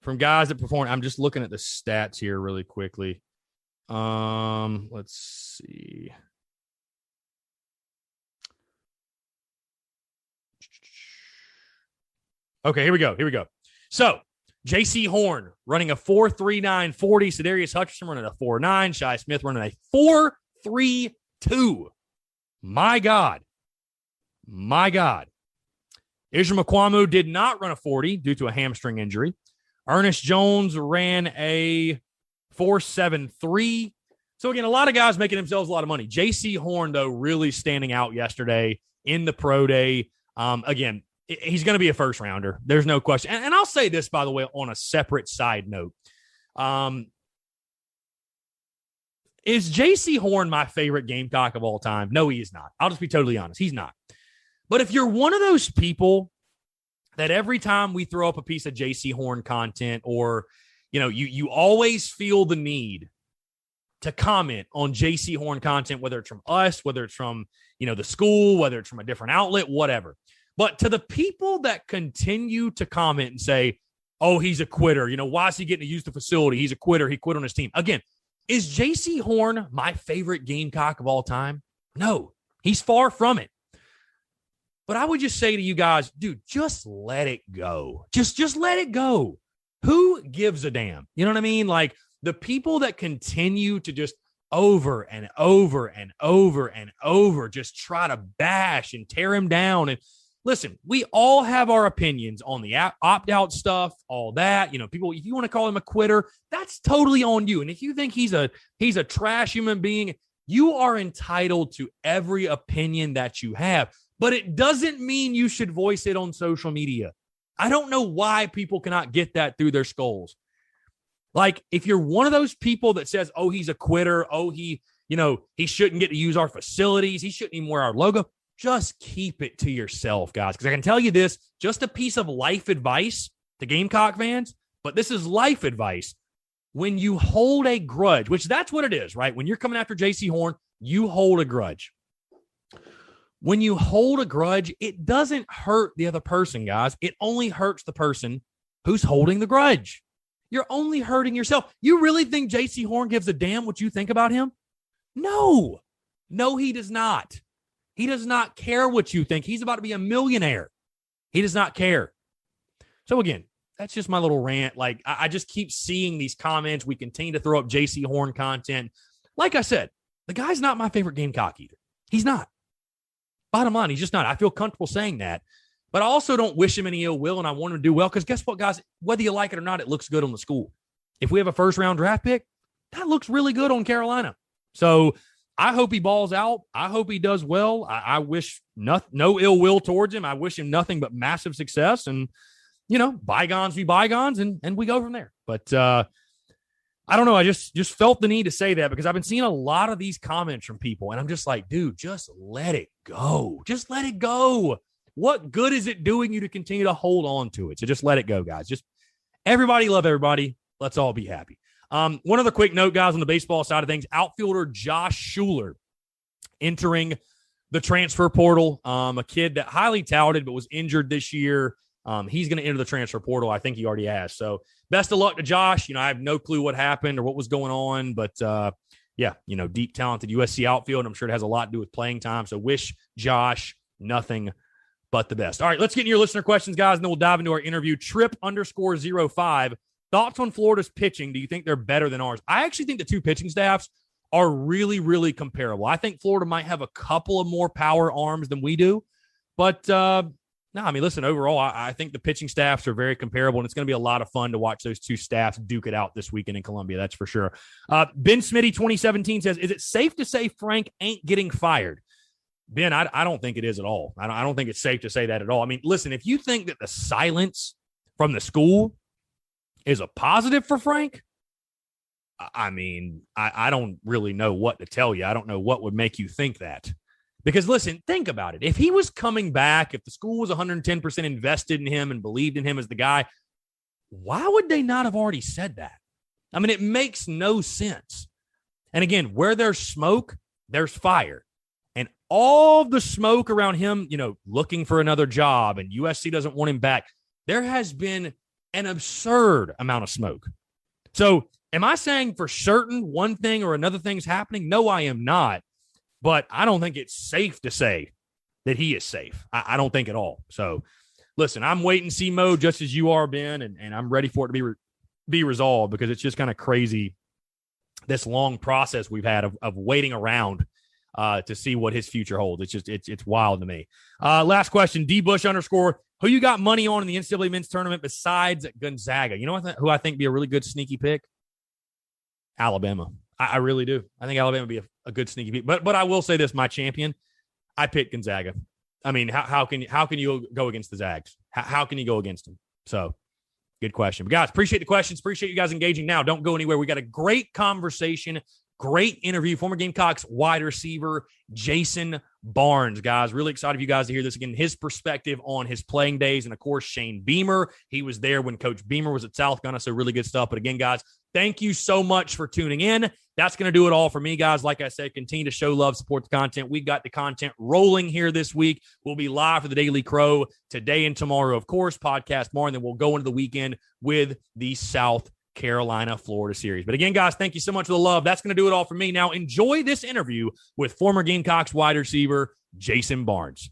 I'm just looking at the stats here really quickly. Let's see. Okay, here we go. So, Jaycee Horn running a 4.39 40. Sedarius Hutchinson running a 4.9. Shi Smith running a 4.32. My God. Israel McQuamu did not run a 40 due to a hamstring injury. Ernest Jones ran a 4.73. So, again, a lot of guys making themselves a lot of money. Jaycee Horn, though, really standing out yesterday in the pro day. Again, he's going to be a first rounder. There's no question. And I'll say this, by the way, on a separate side note. Is Jaycee Horn my favorite Gamecock of all time? No, he is not. I'll just be totally honest. He's not. But if you're one of those people that every time we throw up a piece of Jaycee Horn content, or, you always feel the need to comment on Jaycee Horn content, whether it's from us, whether it's from, the school, whether it's from a different outlet, whatever. But to the people that continue to comment and say, oh, he's a quitter. Why is he getting to use the facility? He's a quitter. He quit on his team. Again, is Jaycee Horn my favorite Gamecock of all time? No, he's far from it. But I would just say to you guys, dude, just let it go. Just let it go. Who gives a damn? You know what I mean? Like, the people that continue to just over and over and over and over just try to bash and tear him down. And listen, we all have our opinions on the opt-out stuff, all that. People, if you want to call him a quitter, that's totally on you. And if you think he's a trash human being, you are entitled to every opinion that you have. But it doesn't mean you should voice it on social media. I don't know why people cannot get that through their skulls. Like, if you're one of those people that says, oh, he's a quitter, oh, he shouldn't get to use our facilities, he shouldn't even wear our logo, just keep it to yourself, guys. Because I can tell you this, just a piece of life advice to Gamecock fans, but this is life advice. When you hold a grudge, which that's what it is, right? When you're coming after Jaycee Horn, you hold a grudge. When you hold a grudge, it doesn't hurt the other person, guys. It only hurts the person who's holding the grudge. You're only hurting yourself. You really think Jaycee Horn gives a damn what you think about him? No, he does not. He does not care what you think. He's about to be a millionaire. He does not care. So again, that's just my little rant. Like, I just keep seeing these comments. We continue to throw up Jaycee Horn content. Like I said, the guy's not my favorite Gamecock either. He's not. Bottom line, he's just not. I feel comfortable saying that. But I also don't wish him any ill will, and I want him to do well, because guess what, guys? Whether you like it or not, it looks good on the school. If we have a first-round draft pick, that looks really good on Carolina. So I hope he balls out. I hope he does well. I wish no ill will towards him. I wish him nothing but massive success. And, bygones be bygones, and we go from there. But I don't know. I just felt the need to say that, because I've been seeing a lot of these comments from people, and I'm just like, dude, just let it go. Just let it go. What good is it doing you to continue to hold on to it? So just let it go, guys. Just everybody love everybody. Let's all be happy. One other quick note, guys, on the baseball side of things. Outfielder Josh Shuler entering the transfer portal. A kid that highly touted but was injured this year. He's going to enter the transfer portal. I think he already has. So best of luck to Josh. I have no clue what happened or what was going on, but deep talented USC outfield. I'm sure it has a lot to do with playing time. So wish Josh nothing but the best. All right, let's get into your listener questions, guys, and then we'll dive into our interview. Trip_05. Thoughts on Florida's pitching? Do you think they're better than ours? I actually think the two pitching staffs are really, really comparable. I think Florida might have a couple of more power arms than we do. But, listen, overall, I think the pitching staffs are very comparable, and it's going to be a lot of fun to watch those two staffs duke it out this weekend in Columbia. That's for sure. Ben Smitty 2017 says, is it safe to say Frank ain't getting fired? Ben, I don't think it is at all. I don't think it's safe to say that at all. I mean, listen, if you think that the silence from the school is a positive for Frank, I don't really know what to tell you. I don't know what would make you think that. Because, listen, think about it. If he was coming back, if the school was 110% invested in him and believed in him as the guy, why would they not have already said that? I mean, it makes no sense. And again, where there's smoke, there's fire. And all the smoke around him, looking for another job, and USC doesn't want him back, there has been an absurd amount of smoke. So am I saying for certain one thing or another thing's happening? No, I am not. But I don't think it's safe to say that he is safe. I don't think at all. So, listen, I'm wait and see mode just as you are, Ben, and I'm ready for it to be resolved, because it's just kind of crazy, this long process we've had of waiting around to see what his future holds. It's just it's wild to me. Last question, DBush_, who you got money on in the NCAA men's tournament besides Gonzaga? You know who I think be a really good sneaky pick? Alabama. I really do. I think Alabama would be a good sneaky beat. But I will say this, my champion, I picked Gonzaga. I mean, how can you go against the Zags? How can you go against them? So, good question. But guys, appreciate the questions. Appreciate you guys engaging now. Don't go anywhere. We got a great conversation, great interview. Former Gamecocks wide receiver Jason Barnes, guys. Really excited for you guys to hear this again. His perspective on his playing days. And, of course, Shane Beamer. He was there when Coach Beamer was at South Carolina, so really good stuff. But, again, guys, thank you so much for tuning in. That's going to do it all for me, guys. Like I said, continue to show love, support the content. We got the content rolling here this week. We'll be live for the Daily Crow today and tomorrow, of course, podcast more, and then we'll go into the weekend with the South Carolina-Florida series. But again, guys, thank you so much for the love. That's going to do it all for me. Now, enjoy this interview with former Gamecocks wide receiver Jason Barnes.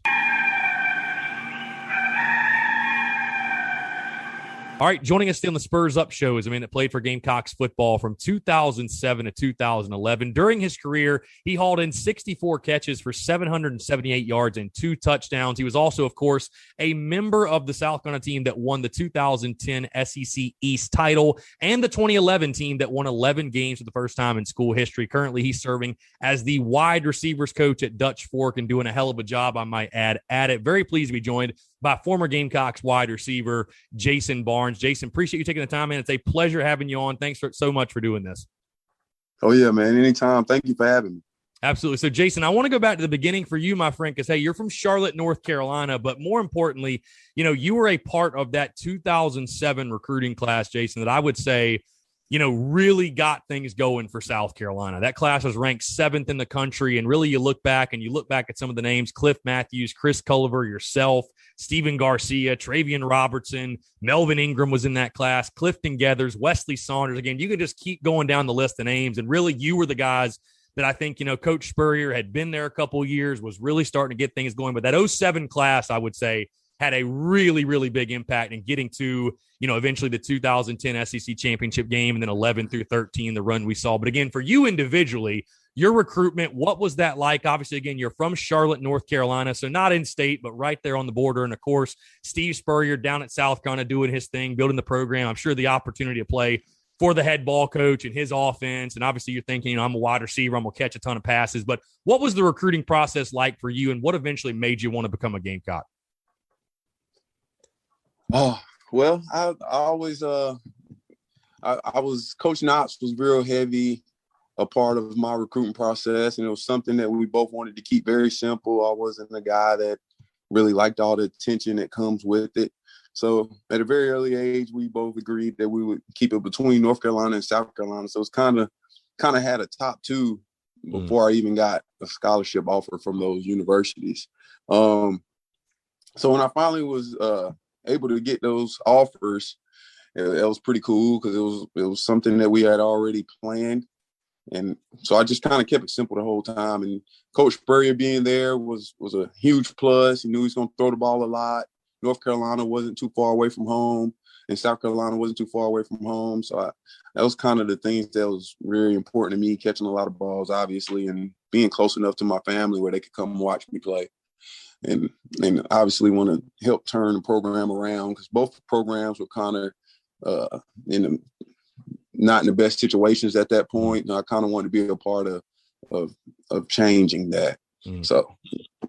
All right, joining us still on the Spurs Up Show is a man that played for Gamecocks football from 2007 to 2011. During his career, he hauled in 64 catches for 778 yards and 2 touchdowns. He was also, of course, a member of the South Carolina team that won the 2010 SEC East title and the 2011 team that won 11 games for the first time in school history. Currently, he's serving as the wide receivers coach at Dutch Fork and doing a hell of a job, I might add, at it. Very pleased to be joined by former Gamecocks wide receiver Jason Barnes. Jason, appreciate you taking the time, man. It's a pleasure having you on. Thanks so much for doing this. Oh, yeah, man. Anytime. Thank you for having me. Absolutely. So, Jason, I want to go back to the beginning for you, my friend, because, hey, you're from Charlotte, North Carolina, but more importantly, you were a part of that 2007 recruiting class, Jason, that I would say, really got things going for South Carolina. That class was ranked 7th in the country, and really you look back at some of the names, Cliff Matthews, Chris Culliver, yourself, Steven Garcia, Travian Robertson, Melvin Ingram was in that class, Clifton Geathers, Wesley Saunders. Again, you could just keep going down the list of names, and really you were the guys that I think, Coach Spurrier had been there a couple of years, was really starting to get things going. But that 07 class, I would say, had a really, really big impact in getting to, eventually the 2010 SEC championship game, and then 11 through 13, the run we saw. But again, for you individually, your recruitment, what was that like? Obviously, again, you're from Charlotte, North Carolina, so not in state, but right there on the border. And of course, Steve Spurrier down at South Carolina doing his thing, building the program. I'm sure the opportunity to play for the head ball coach and his offense. And obviously you're thinking, I'm a wide receiver, I'm going to catch a ton of passes. But what was the recruiting process like for you, and what eventually made you want to become a Gamecock? Oh, well, I always I was Coach Knotts was real heavy a part of my recruiting process, and it was something that we both wanted to keep very simple. I wasn't a guy that really liked all the attention that comes with it. So at a very early age, we both agreed that we would keep it between North Carolina and South Carolina. So it's kind of had a top two before I even got a scholarship offer from those universities. So when I finally was able to get those offers, it was pretty cool because it was something that we had already planned. And so I just kind of kept it simple the whole time. And Coach Spurrier being there was a huge plus. He knew he was going to throw the ball a lot. North Carolina wasn't too far away from home, and South Carolina wasn't too far away from home. So that was kind of the things that was really important to me, catching a lot of balls, obviously, and being close enough to my family where they could come watch me play. And obviously want to help turn the program around, because both programs were kind of not in the best situations at that point. And I kind of wanted to be a part of changing that. So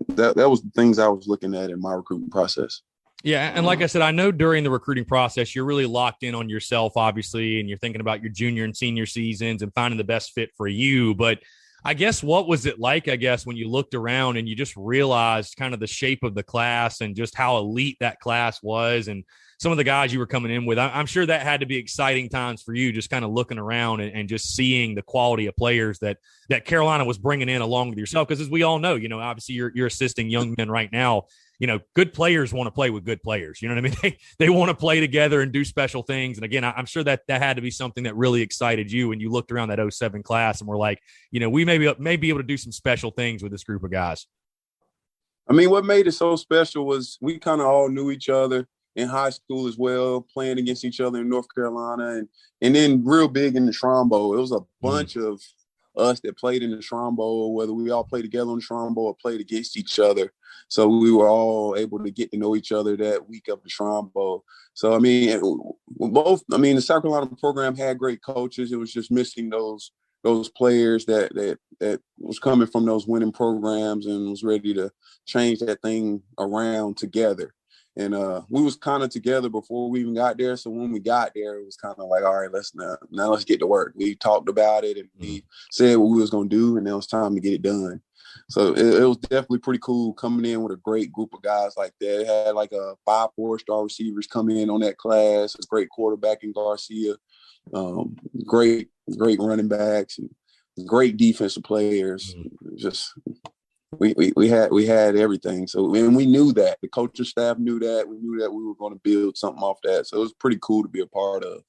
that was the things I was looking at in my recruiting process. Yeah, and like I said, I know during the recruiting process, you're really locked in on yourself, obviously, and you're thinking about your junior and senior seasons and finding the best fit for you. But I guess what was it like, when you looked around and you just realized kind of the shape of the class and just how elite that class was and some of the guys you were coming in with? I'm sure that had to be exciting times for you, just kind of looking around and just seeing the quality of players that Carolina was bringing in along with yourself. Because as we all know, obviously you're assisting young men right now. Good players want to play with good players. You know what I mean? They want to play together and do special things. And again, I'm sure that had to be something that really excited you when you looked around that 07 class and were like, we may be able to do some special things with this group of guys. I mean, what made it so special was we kind of all knew each other in high school as well, playing against each other in North Carolina, and then real big in the Shrine Bowl. It was a bunch of us that played in the Shrine Bowl, whether we all played together in the Shrine Bowl or played against each other. So we were all able to get to know each other that week of the Shrine Bowl. So, I mean, the South Carolina program had great coaches. It was just missing those those players that was coming from those winning programs and was ready to change that thing around together. And we was kind of together before we even got there. So when we got there, it was kind of like, all right, let's get to work. We talked about it and we said what we was going to do, and now it's time to get it done. So it was definitely pretty cool coming in with a great group of guys like that. It had like 5 4-star receivers come in on that class, a great quarterback in Garcia, great running backs, and great defensive players. Just we had everything. So and we knew that. The coaching staff knew that. We knew that we were going to build something off that. So it was pretty cool to be a part of.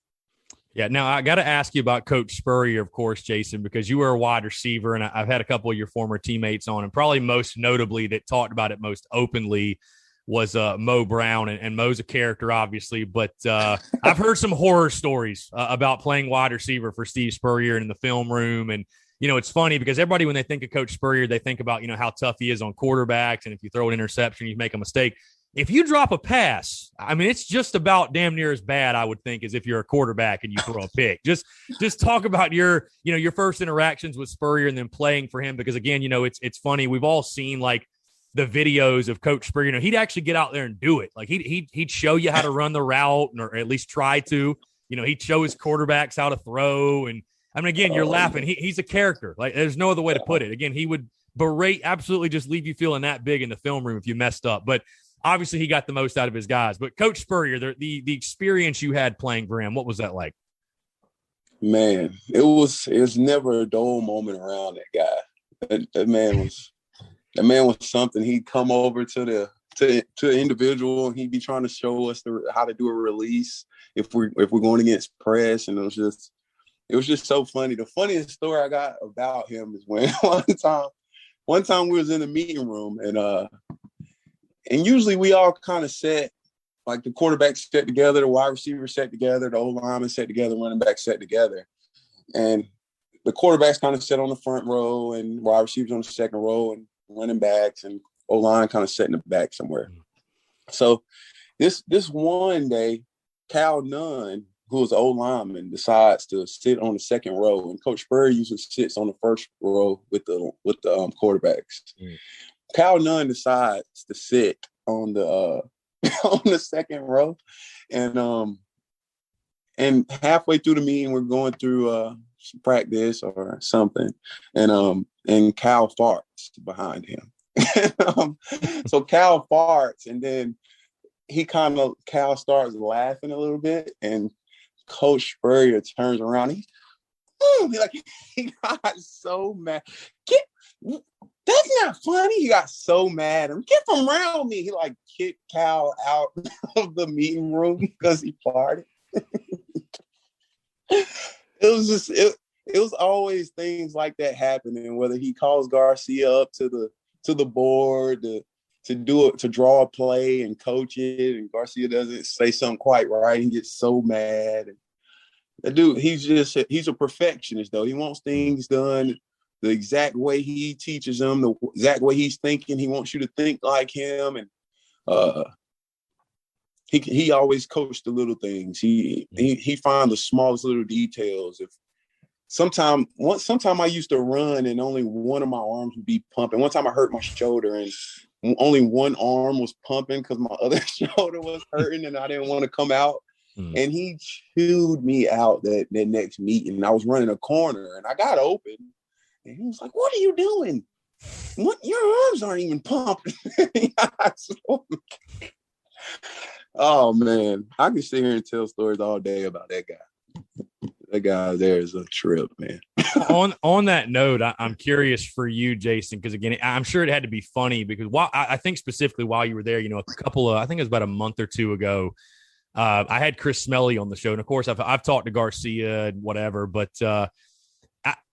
Yeah, now I got to ask you about Coach Spurrier, of course, Jason, because you were a wide receiver, and I've had a couple of your former teammates on, and probably most notably that talked about it most openly was Mo Brown, and Mo's a character, obviously, but I've heard some horror stories about playing wide receiver for Steve Spurrier in the film room. And, it's funny because everybody, when they think of Coach Spurrier, they think about, how tough he is on quarterbacks, and if you throw an interception, you make a mistake. If you drop a pass, I mean, it's just about damn near as bad, I would think, as if you're a quarterback and you throw a pick. Just talk about your first interactions with Spurrier and then playing for him, because again, it's funny. We've all seen like the videos of Coach Spurrier. He'd actually get out there and do it. Like he'd show you how to run the route, or at least try to. He'd show his quarterbacks how to throw. And I mean, again, you're laughing. He's a character. Like there's no other way to put it. Again, he would berate, absolutely just leave you feeling that big in the film room if you messed up. But obviously, he got the most out of his guys. But Coach Spurrier, the experience you had playing for him, what was that like? Man, it was never a dull moment around that guy. That man was something. He'd come over to the individual, and he'd be trying to show us how to do a release if we're going against press, and it was just so funny. The funniest story I got about him is when one time we was in the meeting room, and usually we all kind of set, like the quarterback set together, the wide receiver set together, the O-lineman set together, running back set together. And the quarterbacks kind of set on the front row and wide receivers on the second row and running backs and O-line kind of set in the back somewhere. So this one day, Cal Nunn, who was the O-lineman, decides to sit on the second row. And Coach Spurrier usually sits on the first row with the quarterbacks. Cal Nunn decides to sit on the on the second row, and halfway through the meeting, we're going through practice or something, and Cal farts behind him. So Cal farts, and then Cal starts laughing a little bit, and Coach Spurrier turns around. He got so mad. That's not funny. He got so mad. Get from around me. He kicked Cal out of the meeting room because he farted. It was always things like that happening, whether he calls Garcia up to the board to draw a play and coach it, and Garcia doesn't say something quite right. He gets so mad. That dude, he's a perfectionist though. He wants things done the exact way he teaches them, the exact way he's thinking. He wants you to think like him, and he always coached the little things. He found the smallest little details. Sometime I used to run and only one of my arms would be pumping. One time I hurt my shoulder and only one arm was pumping because my other shoulder was hurting and I didn't want to come out. And he chewed me out that next meeting. I was running a corner and I got open. And he was like, "What are you doing? Your arms aren't even pumping." Oh, man. I can sit here and tell stories all day about that guy. That guy there is a trip, man. On that note, I'm curious for you, Jason, because, again, I'm sure it had to be funny because I think specifically while you were there, I think it was about a month or two ago, I had Chris Smelly on the show. And, of course, I've talked to Garcia and whatever, but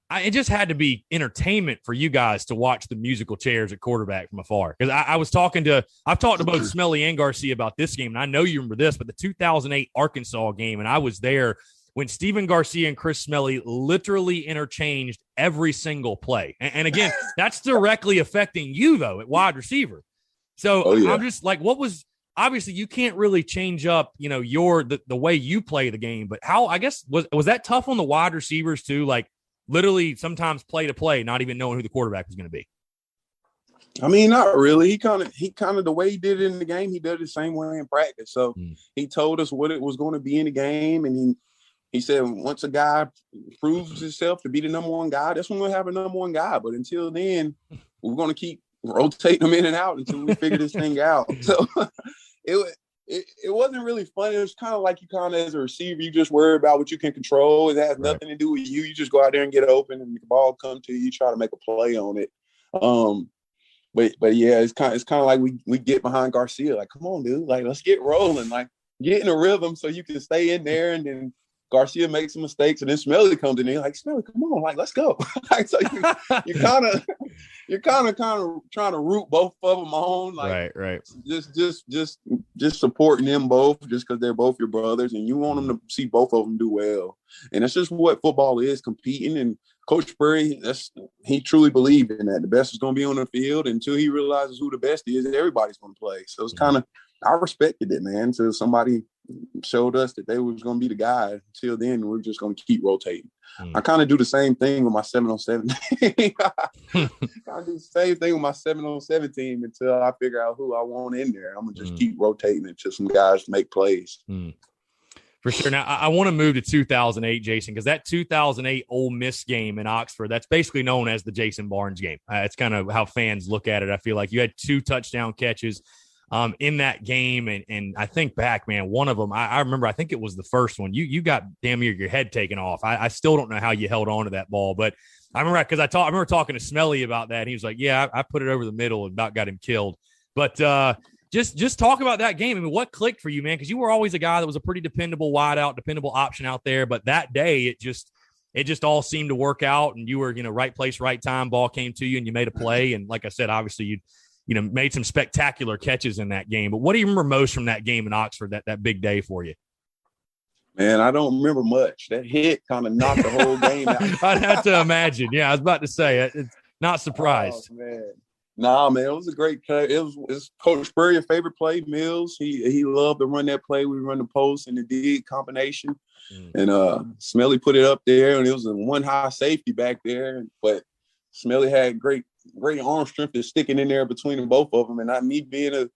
it just had to be entertainment for you guys to watch the musical chairs at quarterback from afar. Because I've talked to both Smelly and Garcia about this game, and I know you remember this, but the 2008 Arkansas game, and I was there when Steven Garcia and Chris Smelly literally interchanged every single play. And again, that's directly affecting you, though, at wide receiver. So I'm just like, obviously you can't really change up, the way you play the game, but how, I guess, was that tough on the wide receivers too? Like, literally sometimes play to play, not even knowing who the quarterback was going to be? I mean, not really. He kind of the way he did it in the game, he did it the same way in practice. So he told us what it was going to be in the game, and he said once a guy proves himself to be the number one guy, that's when we'll have a number one guy. But until then, we're going to keep rotating them in and out until we figure this thing out. So it wasn't really fun. It was kind of like you kind of as a receiver, you just worry about what you can control. It has nothing to do with you. You just go out there and get open, and the ball come to you. You try to make a play on it. But yeah, it's kind of like we get behind Garcia. Like, come on, dude. Like, let's get rolling. Like, get in a rhythm so you can stay in there. And then Garcia makes some mistakes, and then Smelly comes in there. Like, Smelly, come on, like, let's go. Like, so you're kind of trying to root both of them on. Like, right. Just supporting them both, just because they're both your brothers, and you want them to see both of them do well. And that's just what football is, competing. And Coach Spurrier, he truly believed in that. The best is going to be on the field. Until he realizes who the best is, everybody's going to play. So it's kind of, I respected it, man. Until somebody showed us that they was going to be the guy. Until then, we're just going to keep rotating. I kind of do the same thing with my 7-on-7 team. I do the same thing with my 7-on-7 team until I figure out who I want in there. I'm going to just keep rotating until some guys make plays. For sure. Now, I want to move to 2008, Jason, because that 2008 Ole Miss game in Oxford, that's basically known as the Jason Barnes game. It's kind of how fans look at it. I feel like you had 2 touchdown catches in that game. And I think back, man, one of them, I remember, I think it was the first one. You got damn near your head taken off. I still don't know how you held on to that ball, but I remember because I remember talking to Smelly about that. And he was like, yeah, I put it over the middle and about got him killed. But just talk about that game. I mean, what clicked for you, man? Because you were always a guy that was a pretty dependable wideout, dependable option out there. But that day, it just all seemed to work out, and you were, right place, right time. Ball came to you, and you made a play. And like I said, obviously you made some spectacular catches in that game. But what do you remember most from that game in Oxford? That big day for you? Man, I don't remember much. That hit kind of knocked the whole game out. I'd have to imagine. Yeah, I was about to say it's not surprised. Oh, man. Nah, man, it was a great play. It was Coach Spurrier's favorite play, Mills. He loved to run that play. We run the post and the dig combination. And Smelly put it up there, and it was a one high safety back there. But Smelly had great arm strength that's sticking in there between the both of them. And not me being a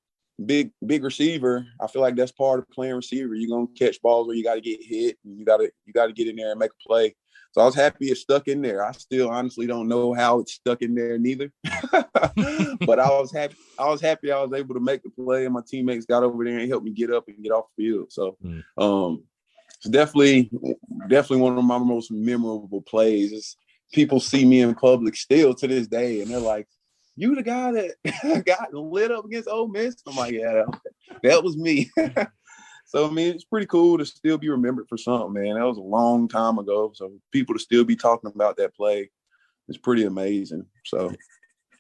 big receiver, I feel like that's part of playing receiver. You're gonna catch balls where you got to get hit, and you got to get in there and make a play. So I was happy it stuck in there. I still honestly don't know how it stuck in there neither. But I was happy I was able to make the play, and my teammates got over there and helped me get up and get off the field. So it's definitely one of my most memorable plays. It's, people see me in public still to this day, and they're like, "You the guy that got lit up against Ole Miss?" I'm like, "Yeah, that was me." So, I mean, it's pretty cool to still be remembered for something, man. That was a long time ago. So people to still be talking about that play is pretty amazing. So,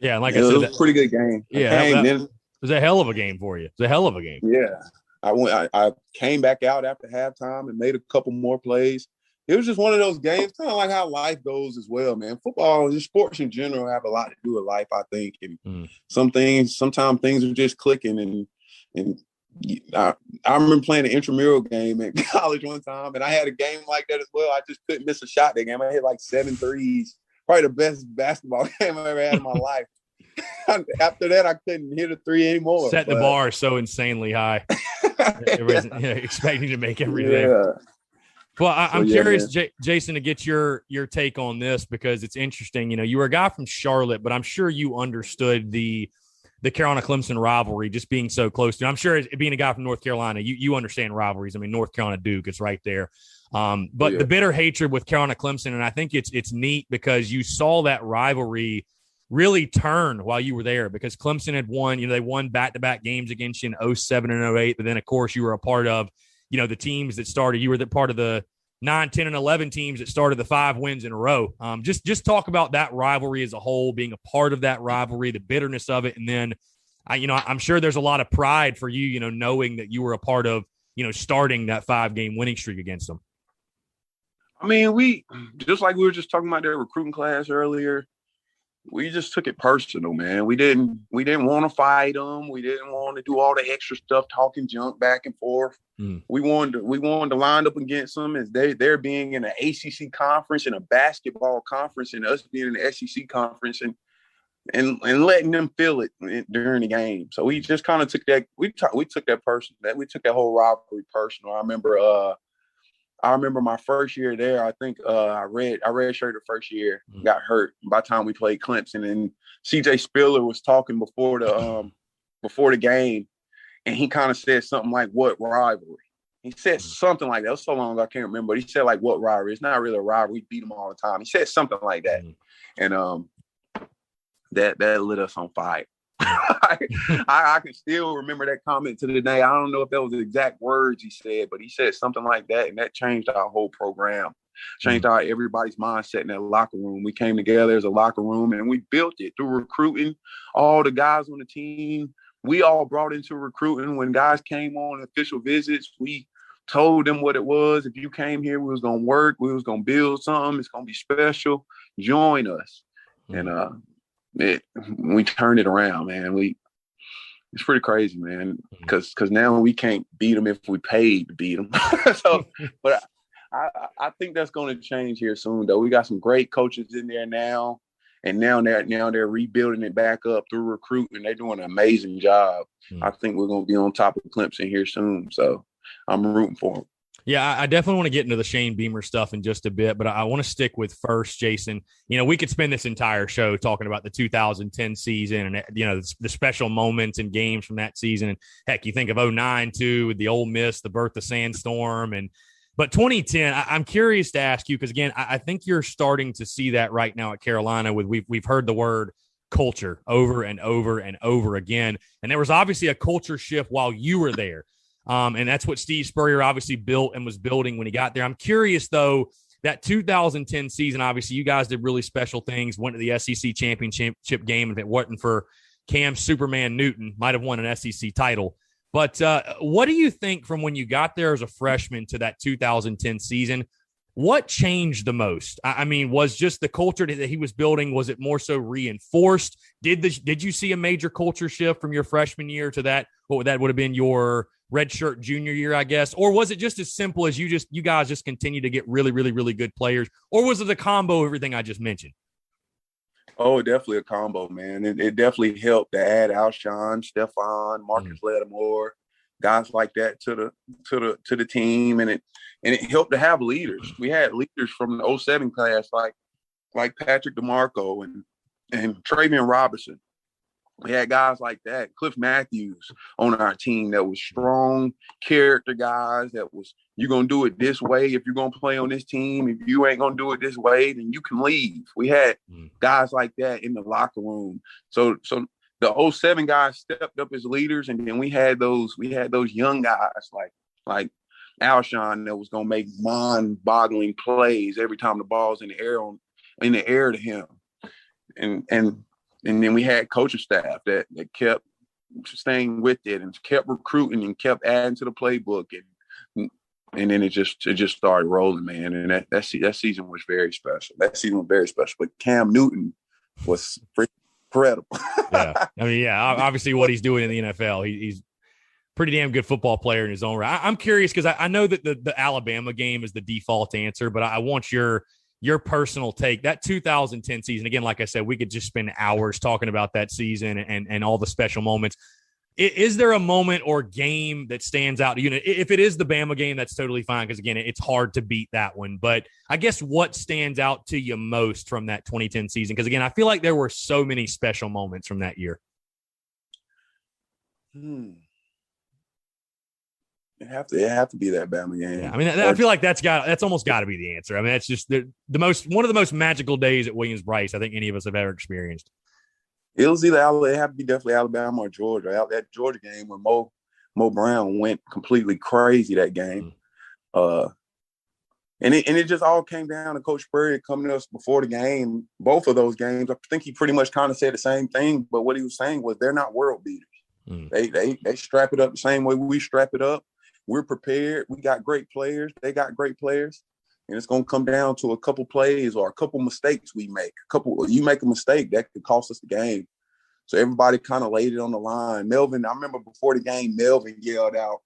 yeah, like I said, it was a pretty good game. Yeah, it was a hell of a game for you. It was a hell of a game. Yeah. I came back out after halftime and made a couple more plays. It was just one of those games, kind of like how life goes as well, man. Football and sports in general have a lot to do with life, I think. And sometimes things are just clicking. And I remember playing an intramural game in college one time, and I had a game like that as well. I just couldn't miss a shot that game. I hit like 7 threes. Probably the best basketball game I ever had in my life. After that, I couldn't hit a 3 anymore. Set the bar so insanely high. Expecting to make everything. Yeah. Well, I'm curious, Jason, to get your take on this, because it's interesting. You were a guy from Charlotte, but I'm sure you understood the Carolina-Clemson rivalry, just being so close to. I'm sure being a guy from North Carolina, you understand rivalries. I mean, North Carolina-Duke, it's right there. But the bitter hatred with Carolina-Clemson, and I think it's neat because you saw that rivalry really turn while you were there, because Clemson had won. They won back-to-back games against you in 07 and 08. But then, of course, you were a part of, the teams that started. You were part of the 9, 10, and 11 teams that started the 5 wins in a row. Just talk about that rivalry as a whole, being a part of that rivalry, the bitterness of it. And then, I'm sure there's a lot of pride for you, knowing that you were a part of, starting that 5-game winning streak against them. I mean, we, just like we were just talking about their recruiting class earlier, we just took it personal, man. We didn't want to fight them. We didn't want to do all the extra stuff, talking junk back and forth. We wanted to line up against them as they're being in an ACC conference and a basketball conference, and us being in the SEC conference, and letting them feel it during the game. So we just kind of took that. We took that personal. We took that whole rivalry personal. I remember my first year there. I think I redshirted the first year, got hurt by the time we played Clemson, and CJ Spurrier was talking before the game, and he kind of said something like, "What rivalry?" He said something like that. It was so long ago, I can't remember. But he said like, "What rivalry?" It's not really a rivalry. We beat them all the time. He said something like that, and that lit us on fire. I can still remember that comment to the day. I don't know if that was the exact words he said, but he said something like that, and that changed our whole program, changed everybody's mindset in that locker room. We came together as a locker room, and we built it through recruiting. All the guys on the team, we all brought into recruiting. When guys came on official visits, we told them what it was. If you came here, we was going to work. We was going to build something. It's going to be special. Join us. And we turned it around, man. It's pretty crazy, man, because now we can't beat them if we paid to beat them. But I think that's going to change here soon, though. We got some great coaches in there now, and now they're rebuilding it back up through recruiting. They're doing an amazing job. I think we're going to be on top of Clemson here soon, so I'm rooting for them. Yeah, I definitely want to get into the Shane Beamer stuff in just a bit, but I want to stick with first, Jason. We could spend this entire show talking about the 2010 season and, the special moments and games from that season. And heck, you think of 2009 too, with the Ole Miss, the birth of Sandstorm. But 2010, I'm curious to ask you, because again, I think you're starting to see that right now at Carolina. We've heard the word culture over and over and over again. And there was obviously a culture shift while you were there. And that's what Steve Spurrier obviously built and was building when he got there. I'm curious, though, that 2010 season, obviously, you guys did really special things, went to the SEC championship game. If it wasn't for Cam Superman Newton, might have won an SEC title. But what do you think from when you got there as a freshman to that 2010 season? What changed the most? I mean, was just the culture that he was building, was it more so reinforced? Did you see a major culture shift from your freshman year to that? What that would have been your redshirt junior year, I guess? Or was it just as simple as you guys just continue to get really, really, really good players? Or was it a combo of everything I just mentioned? Oh, definitely a combo, man. It definitely helped to add Alshon, Stephon, Marcus Lattimore, guys like that to the team, and it helped to have leaders. We had leaders from the 07 class like Patrick DeMarco and Travion Robertson. We had guys like that, Cliff Matthews on our team that was strong character guys that was, you're going to do it this way if you're going to play on this team. If you ain't going to do it this way, then you can leave. We had guys like that in the locker room. So the 07 guys stepped up as leaders, and then we had those young guys like Alshon that was going to make mind-boggling plays every time the ball's in the air to him. And then we had coaching staff that kept staying with it and kept recruiting and kept adding to the playbook. And then it just started rolling, man. And that season was very special. That season was very special. But Cam Newton was freaking incredible. Yeah. I mean, yeah, obviously what he's doing in the NFL, he's pretty damn good football player in his own right. I'm curious because I know that the Alabama game is the default answer, but I want your personal take. That 2010 season, again, like I said, we could just spend hours talking about that season and all the special moments. Is there a moment or game that stands out to you? If it is the Bama game, that's totally fine because, again, it's hard to beat that one. But I guess what stands out to you most from that 2010 season? Because, again, I feel like there were so many special moments from that year. It have to be that Bama game. Yeah, I mean, I feel like that's almost got to be the answer. I mean, that's just one of the most magical days at Williams-Brice I think any of us have ever experienced. It was it have to be definitely Alabama or Georgia. That Georgia game when Mo Brown went completely crazy that game, and it just all came down to Coach Spurrier coming to us before the game. Both of those games, I think he pretty much kind of said the same thing, but what he was saying was they're not world beaters. They strap it up the same way we strap it up. We're prepared. We got great players. They got great players. And it's going to come down to a couple plays or a couple mistakes we make. You make a mistake, that could cost us the game. So everybody kind of laid it on the line. Melvin, I remember before the game, Melvin yelled out.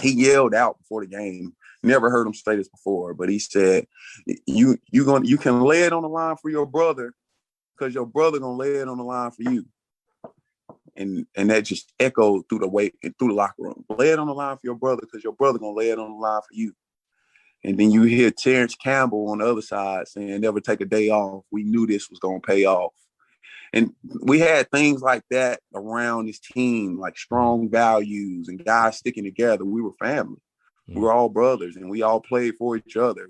He yelled out before the game. Never heard him say this before, but he said, you can lay it on the line for your brother because your brother going to lay it on the line for you. And that just echoed through the locker room. Lay it on the line for your brother because your brother going to lay it on the line for you. And then you hear Terrence Campbell on the other side saying, never take a day off. We knew this was going to pay off. And we had things like that around this team, like strong values and guys sticking together. We were family. We were all brothers, and we all played for each other.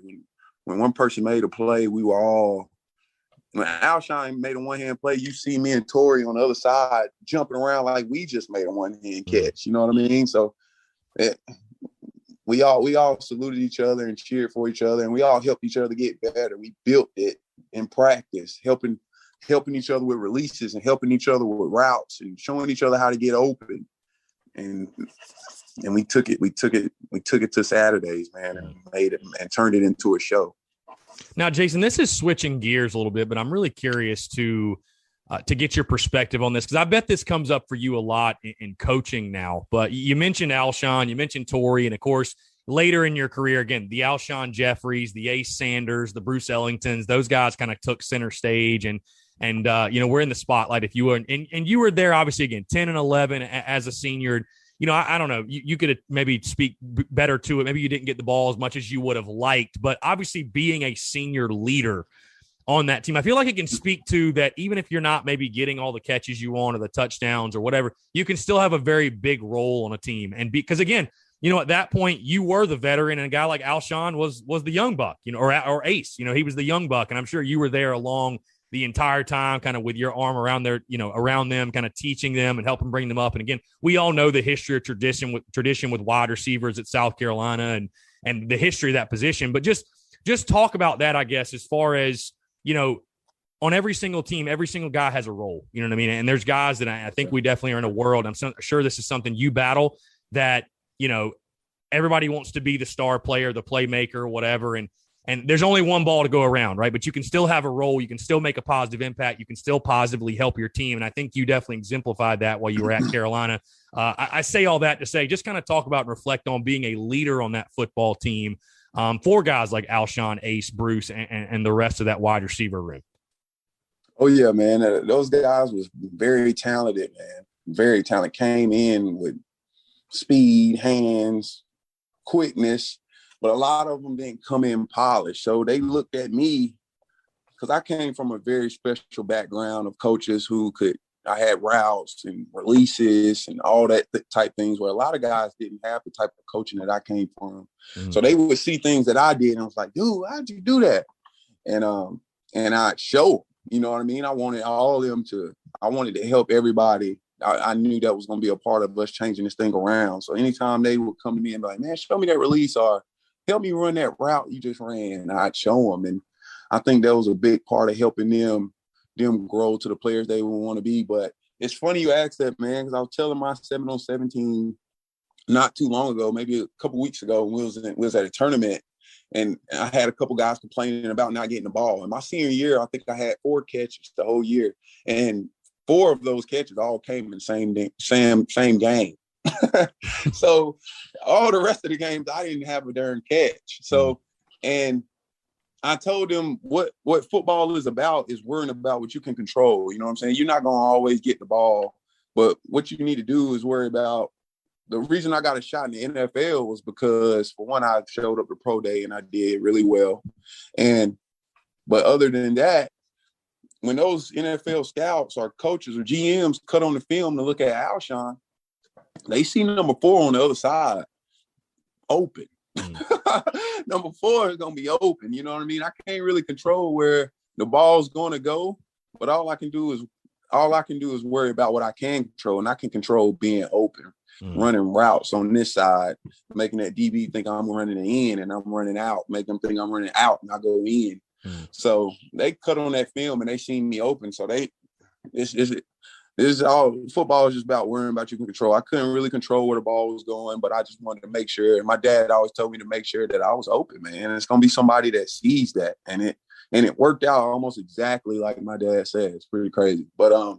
When one person made a play, we were all – when Alshon made a one-hand play, you see me and Torrey on the other side jumping around like we just made a one-hand catch. You know what I mean? So we all saluted each other and cheered for each other, and we all helped each other get better. We built it in practice, helping each other with releases and helping each other with routes and showing each other how to get open. And we took it to Saturdays, man, and made it and turned it into a show. Now, Jason, this is switching gears a little bit, but I'm really curious to get your perspective on this, because I bet this comes up for you a lot in coaching now. But you mentioned Alshon, you mentioned Torrey, and of course, later in your career, again, the Alshon Jeffreys, the Ace Sanders, the Bruce Ellingtons, those guys kind of took center stage, and we're in the spotlight. If you were, and you were there, obviously, again, 10 and 11 as a senior. I don't know. You could maybe speak better to it. Maybe you didn't get the ball as much as you would have liked, but obviously being a senior leader on that team, I feel like it can speak to that. Even if you're not maybe getting all the catches you want or the touchdowns or whatever, you can still have a very big role on a team. And because again, at that point you were the veteran, and a guy like Alshon was the young buck, or Ace, he was the young buck. And I'm sure you were there along the entire time, kind of with your arm around around them, kind of teaching them and helping bring them up. And again, we all know the history of tradition with wide receivers at South Carolina and the history of that position. But just talk about that, I guess, as far as, on every single team, every single guy has a role, you know what I mean? And there's guys that I think we definitely are in a world. I'm sure this is something you battle, that, everybody wants to be the star player, the playmaker, whatever. And there's only one ball to go around, right? But you can still have a role. You can still make a positive impact. You can still positively help your team. And I think you definitely exemplified that while you were at Carolina. I say all that to say, just kind of talk about and reflect on being a leader on that football team for guys like Alshon, Ace, Bruce, and the rest of that wide receiver room. Oh, yeah, man. Those guys was very talented, man. Very talented. Came in with speed, hands, quickness. But a lot of them didn't come in polished. So they looked at me, because I came from a very special background of coaches I had routes and releases and all that type things, where a lot of guys didn't have the type of coaching that I came from. Mm-hmm. So they would see things that I did, and I was like, dude, how'd you do that? And I'd show, you know what I mean? I wanted to help everybody. I knew that was going to be a part of us changing this thing around. So anytime they would come to me and be like, man, show me that release, or help me run that route you just ran, I'd show them. And I think that was a big part of helping them grow to the players they would want to be. But it's funny you asked that, man, because I was telling my 7-on-7 team not too long ago, maybe a couple weeks ago, when we was at a tournament, and I had a couple guys complaining about not getting the ball. In my senior year, I think I had 4 catches the whole year, and 4 of those catches all came in the same game. So all the rest of the games, I didn't have a darn catch. So, and I told them what football is about is worrying about what you can control. You know what I'm saying? You're not going to always get the ball, but what you need to do is worry about. The reason I got a shot in the NFL was because, for one, I showed up to pro day and I did really well. But other than that, when those NFL scouts or coaches or GMs cut on the film to look at Alshon, they see number 4 on the other side open. Number 4 is going to be open. You know what I mean? I can't really control where the ball's going to go, but all I can do is worry about what I can control, and I can control being open, running routes on this side, making that DB think I'm running in and I'm running out, make them think I'm running out and I go in. So they cut on that film and they seen me open. So football is just about worrying about you can control. I couldn't really control where the ball was going, but I just wanted to make sure. And my dad always told me to make sure that I was open, man. And it's gonna be somebody that sees that, and it worked out almost exactly like my dad said. It's pretty crazy, but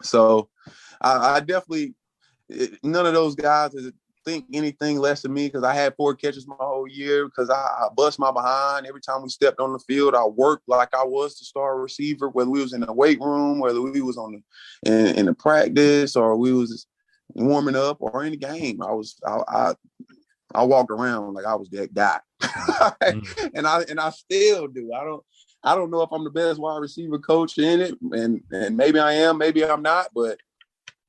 so I definitely none of those guys think anything less of me because I had 4 catches my whole year because I bust my behind every time we stepped on the field. I worked like I was the star receiver, whether we was in the weight room, whether we was in the practice or we was warming up or in the game. I walked around like I was that guy. and I still do. I don't know if I'm the best wide receiver coach in it, and maybe I am, maybe I'm not, but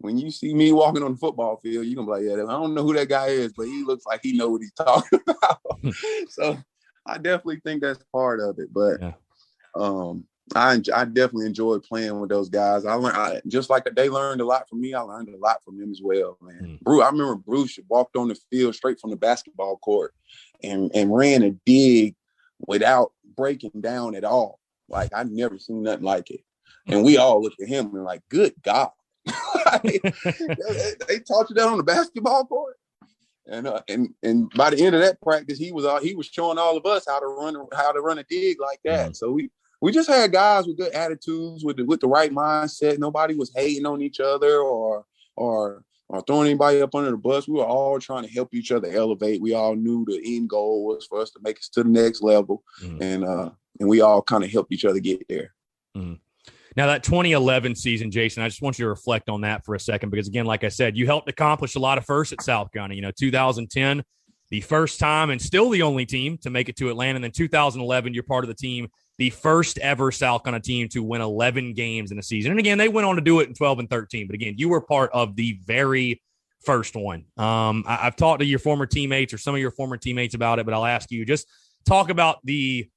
when you see me walking on the football field, you're going to be like, yeah, I don't know who that guy is, but he looks like he knows what he's talking about. So I definitely think that's part of it. But I definitely enjoyed playing with those guys. Just like they learned a lot from me, I learned a lot from them as well, man. I remember Bruce walked on the field straight from the basketball court and ran a dig without breaking down at all. Like, I never seen nothing like it. And we all looked at him and like, good God. They taught you that on the basketball court, and by the end of that practice, he was showing all of us how to run a dig like that. So we just had guys with good attitudes, with the right mindset. Nobody was hating on each other or throwing anybody up under the bus. We were all trying to help each other elevate. We all knew the end goal was for us to make it to the next level, and we all kind of helped each other get there. Now, that 2011 season, Jason, I just want you to reflect on that for a second because, again, like I said, you helped accomplish a lot of firsts at South Carolina. 2010, the first time and still the only team to make it to Atlanta. And then 2011, you're part of the team, the first ever South Carolina team to win 11 games in a season. And, again, they went on to do it in 12 and 13. But, again, you were part of the very first one. I've talked to your former teammates or some of your former teammates about it, but I'll ask you, just talk about the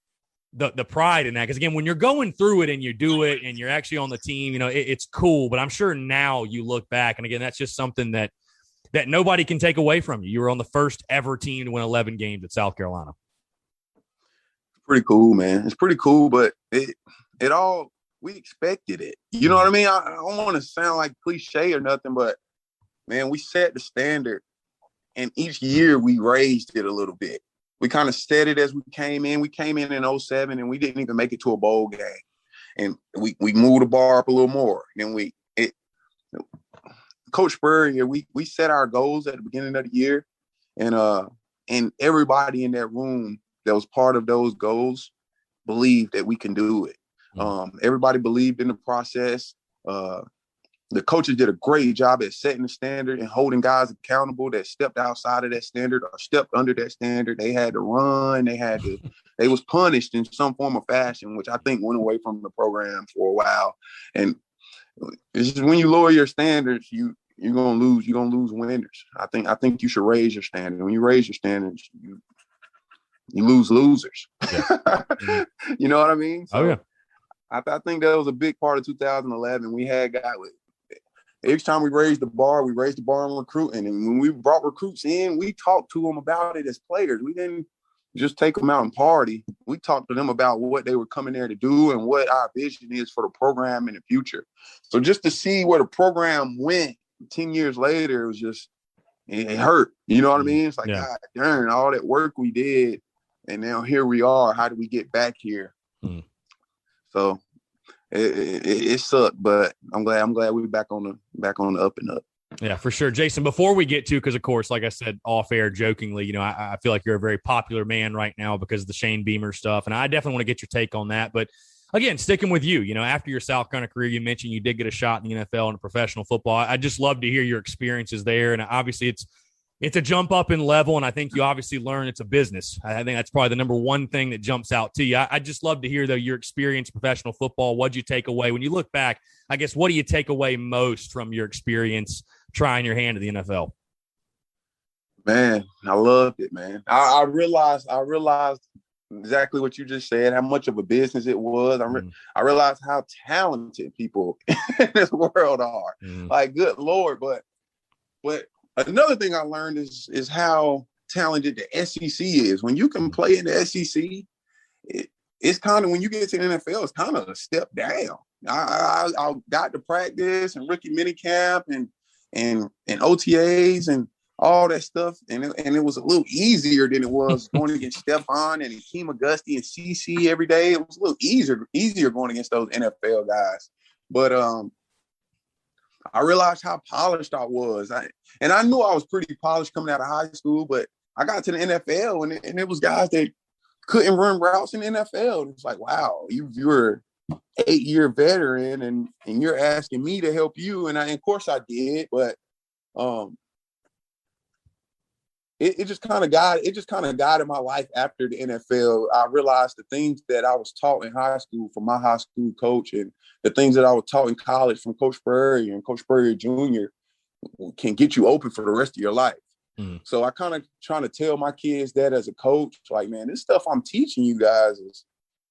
pride in that. Because, again, when you're going through it and you do it and you're actually on the team, it's cool. But I'm sure now you look back, and, again, that's just something that nobody can take away from you. You were on the first ever team to win 11 games at South Carolina. Pretty cool, man. It's pretty cool, but we expected it. You know what I mean? I don't want to sound like cliche or nothing, but, man, we set the standard, and each year we raised it a little bit. We kind of set it as we came in. We came in 2007, and we didn't even make it to a bowl game. And we moved the bar up a little more. Then Coach Spurrier, we set our goals at the beginning of the year, and everybody in that room that was part of those goals believed that we can do it. Everybody believed in the process. The coaches did a great job at setting the standard and holding guys accountable that stepped outside of that standard or stepped under that standard. They had to run. They was punished in some form of fashion, which I think went away from the program for a while. And it's just when you lower your standards, you're gonna lose. You're gonna lose winners. I think you should raise your standard. When you raise your standards, you lose losers. Yeah. You know what I mean? So, yeah. I think that was a big part of 2011. We had guys with. Each time we raised the bar on recruiting. And when we brought recruits in, we talked to them about it as players. We didn't just take them out and party. We talked to them about what they were coming there to do and what our vision is for the program in the future. So just to see where the program went 10 years later, it was just, it hurt. You know what I mean? It's like, God darn, all that work we did, and now here we are. How do we get back here? So it sucked, but I'm glad we're back on the up and up. Yeah, for sure. Jason, before we get to, because of course, like I said off air jokingly, I feel like you're a very popular man right now because of the Shane Beamer stuff. And I definitely want to get your take on that. But again, sticking with you, after your South Carolina career, you mentioned you did get a shot in the NFL and professional football. I'd just love to hear your experiences there. And obviously it's a jump up in level, and I think you obviously learn it's a business. I think that's probably the number one thing that jumps out to you. I'd just love to hear, though, your experience in professional football. What'd you take away? When you look back, I guess, what do you take away most from your experience trying your hand at the NFL? Man, I loved it, man. I realized exactly what you just said, how much of a business it was. I realized how talented people in this world are. Like, good Lord. But another thing I learned is how talented the SEC is. When you can play in the SEC, it's kind of, when you get to the NFL, it's kind of a step down. I got to practice and rookie minicamp and OTAs and all that stuff, and it was a little easier than it was going against Stephon and Akeem Auguste and CC every day. It was a little easier going against those NFL guys. But I realized how polished I was. I knew I was pretty polished coming out of high school, but I got to the NFL and it was guys that couldn't run routes in the NFL. It's like, wow, you're 8-year veteran and you're asking me to help you. And of course I did, but it just kind of guided my life after the NFL. I realized the things that I was taught in high school from my high school coach and the things that I was taught in college from Coach Spurrier and Coach Spurrier Jr. can get you open for the rest of your life. Mm. So I kind of trying to tell my kids that as a coach, like, man, this stuff I'm teaching you guys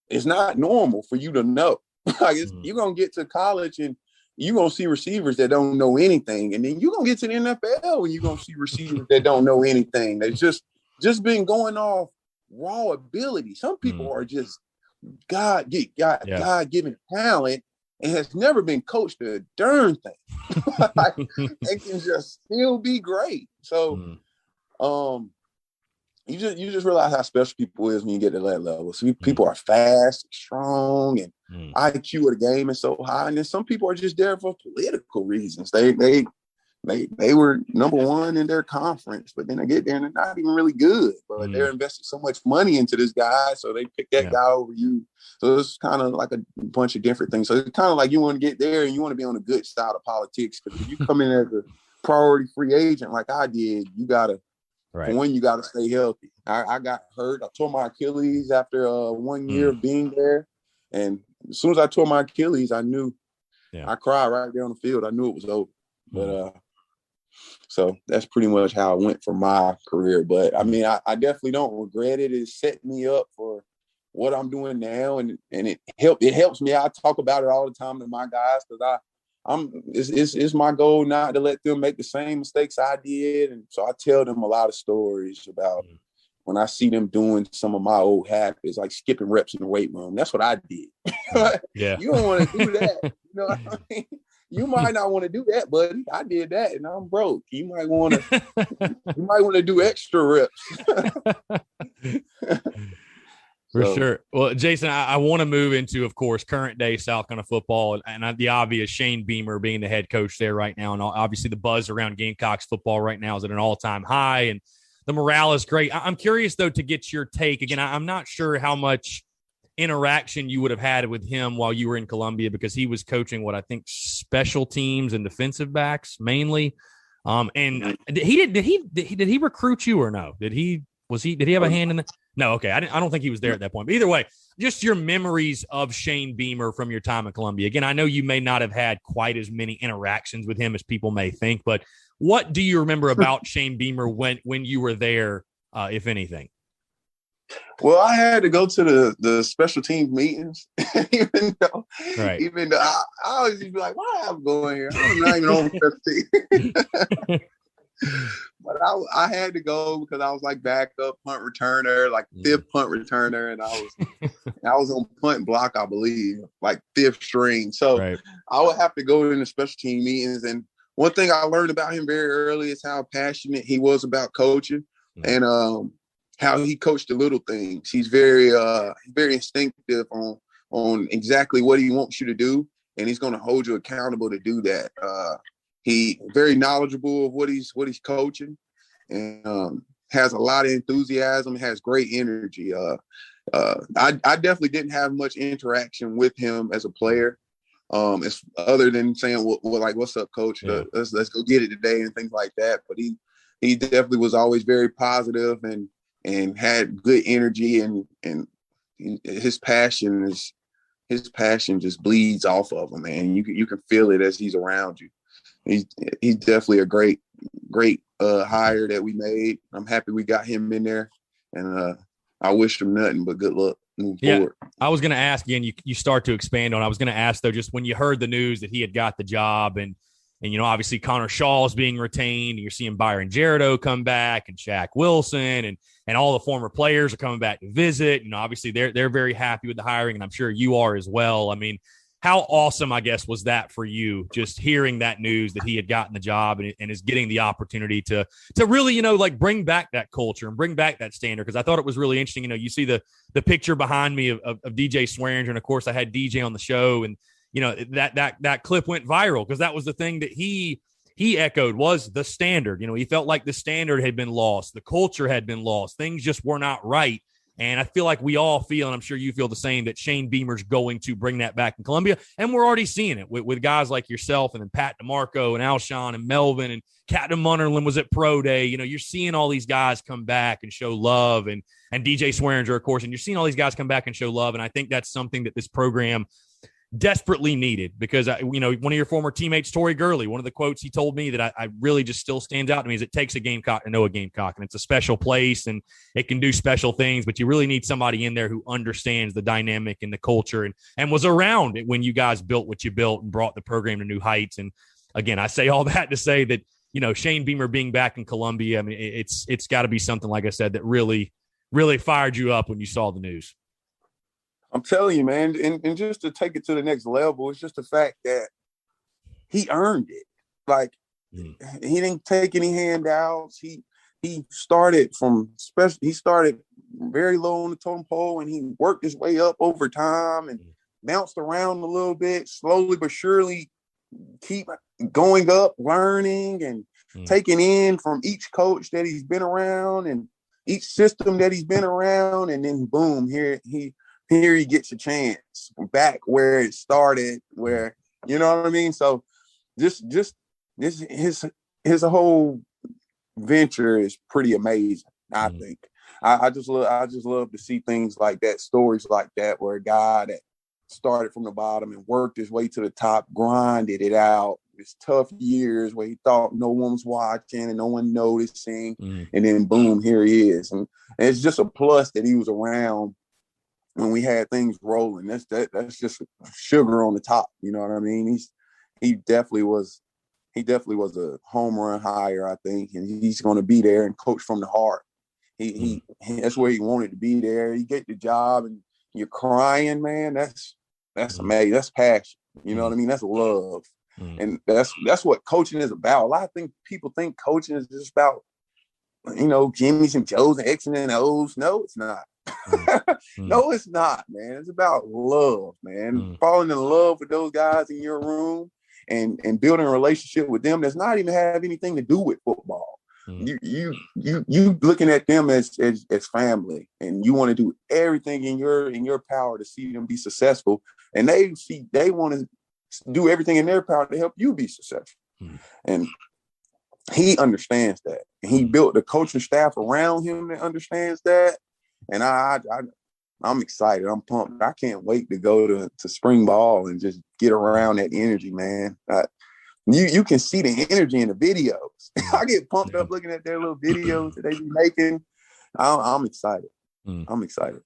is not normal for you to know. Like you're going to get to college and you're going to see receivers that don't know anything. And then you're going to get to the NFL and you're going to see receivers that don't know anything. They've just been going off raw ability. Some people are just God-given talent and has never been coached a darn thing. Like, they can just still be great. So you just realize how special people is when you get to that level. So people are fast, strong, and IQ of the game is so high. And then some people are just there for political reasons. They were number one in their conference, but then they get there and they're not even really good. But they're investing so much money into this guy, so they pick that guy over you. So it's kind of like a bunch of different things. So it's kind of like you want to get there and you want to be on the good side of politics. Because if you come in as a priority free agent like I did, you gotta. Right. For one, you got to stay healthy. I got hurt. I tore my Achilles after 1 year of being there. And as soon as I tore my Achilles, I knew. I cried right there on the field. I knew it was over. But so that's pretty much how it went for my career. But, I mean, I definitely don't regret it. It set me up for what I'm doing now. And it helps me. I talk about it all the time to my guys because it's my goal not to let them make the same mistakes I did. And so I tell them a lot of stories about when I see them doing some of my old habits, like skipping reps in the weight room. That's what I did. You don't want to do that. You know what I mean? You might not want to do that, buddy. I did that and I'm broke. You might want to do extra reps. For sure. Well, Jason, I want to move into, of course, current day South Carolina football and the obvious Shane Beamer being the head coach there right now. And obviously the buzz around Gamecocks football right now is at an all-time high and the morale is great. I'm curious, though, to get your take. Again, I'm not sure how much interaction you would have had with him while you were in Columbia because he was coaching what I think special teams and defensive backs mainly. And did he recruit you or no? Did he have a hand in that? No, okay. I don't think he was there at that point. But either way, just your memories of Shane Beamer from your time at Columbia. Again, I know you may not have had quite as many interactions with him as people may think, but what do you remember about Shane Beamer when you were there, if anything? Well, I had to go to the special team meetings, even though I always be like, why am I going here? I'm not even on special team. But I had to go because I was like backup punt returner, like fifth punt returner, and I was on punt block, I believe, like fifth string. So I would have to go in the special team meetings. And one thing I learned about him very early is how passionate he was about coaching and how he coached the little things. He's very instinctive on exactly what he wants you to do, and he's going to hold you accountable to do that. He very knowledgeable of what he's coaching and has a lot of enthusiasm, has great energy. I definitely didn't have much interaction with him as a player, as other than saying, well, like, what's up, coach? Let's go get it today and things like that. But he definitely was always very positive and had good energy and his passion just bleeds off of him, man. You can feel it as he's around you. He's definitely a great hire that we made. I'm happy we got him in there, and I wish him nothing but good luck moving forward. I was going to ask again. You start to expand on. I was going to ask though, just when you heard the news that he had got the job, and obviously Connor Shaw is being retained, and you're seeing Byron Gerardo come back, and Shaq Wilson, and all the former players are coming back to visit. Obviously they're very happy with the hiring, and I'm sure you are as well. I mean, how awesome, I guess, was that for you, just hearing that news that he had gotten the job and is getting the opportunity to really, like bring back that culture and bring back that standard? Because I thought it was really interesting. You see the picture behind me of DJ Swearinger, and of course I had DJ on the show, and that clip went viral because that was the thing that he echoed was the standard. He felt like the standard had been lost, the culture had been lost, things just were not right. And I feel like we all feel, and I'm sure you feel the same, that Shane Beamer's going to bring that back in Columbia. And we're already seeing it with guys like yourself and then Pat DeMarco and Alshon and Melvin and Captain Munnerlin was at Pro Day. You're seeing all these guys come back and show love, and DJ Swearinger, of course, and you're seeing all these guys come back and show love. And I think that's something that this program desperately needed, because one of your former teammates, Torrey Gurley, one of the quotes he told me that I really just still stands out to me is it takes a Gamecock to know a Gamecock, and it's a special place and it can do special things, but you really need somebody in there who understands the dynamic and the culture and was around it when you guys built what you built and brought the program to new heights. And again, I say all that to say that Shane Beamer being back in Columbia, I mean, it's got to be something, like I said, that really fired you up when you saw the news. I'm telling you, man, and just to take it to the next level, it's just the fact that he earned it. Like, he didn't take any handouts. He started he started very low on the totem pole, and he worked his way up over time and bounced around a little bit, slowly but surely keep going up, learning and taking in from each coach that he's been around and each system that he's been around, and then boom, here he gets a chance back where it started, where, you know what I mean? So just this, his whole venture is pretty amazing, I think. I just love to see things like that, stories like that, where a guy that started from the bottom and worked his way to the top, grinded it out. It's tough years where he thought no one was watching and no one noticing. And then boom, here he is. And it's just a plus that he was around when we had things rolling. That's just sugar on the top. You know what I mean? He definitely was a home run hire, I think, and he's going to be there and coach from the heart. He that's where he wanted to be there. You get the job and you're crying, man. That's amazing. That's passion. You know what I mean? That's love. And that's what coaching is about. A lot of people think coaching is just about, Jimmy's and Joe's and X's and O's. No, it's not. No, it's not, man. It's about love, man. Falling in love with those guys in your room and building a relationship with them that's not even have anything to do with football. You looking at them as family, and you want to do everything in your power to see them be successful, and they want to do everything in their power to help you be successful. And he understands that. And he built the coaching staff around him that understands that. And I'm excited. I'm pumped. I can't wait to go to spring ball and just get around that energy, man. You can see the energy in the videos. I get pumped up looking at their little videos that they be making. I'm excited. I'm excited.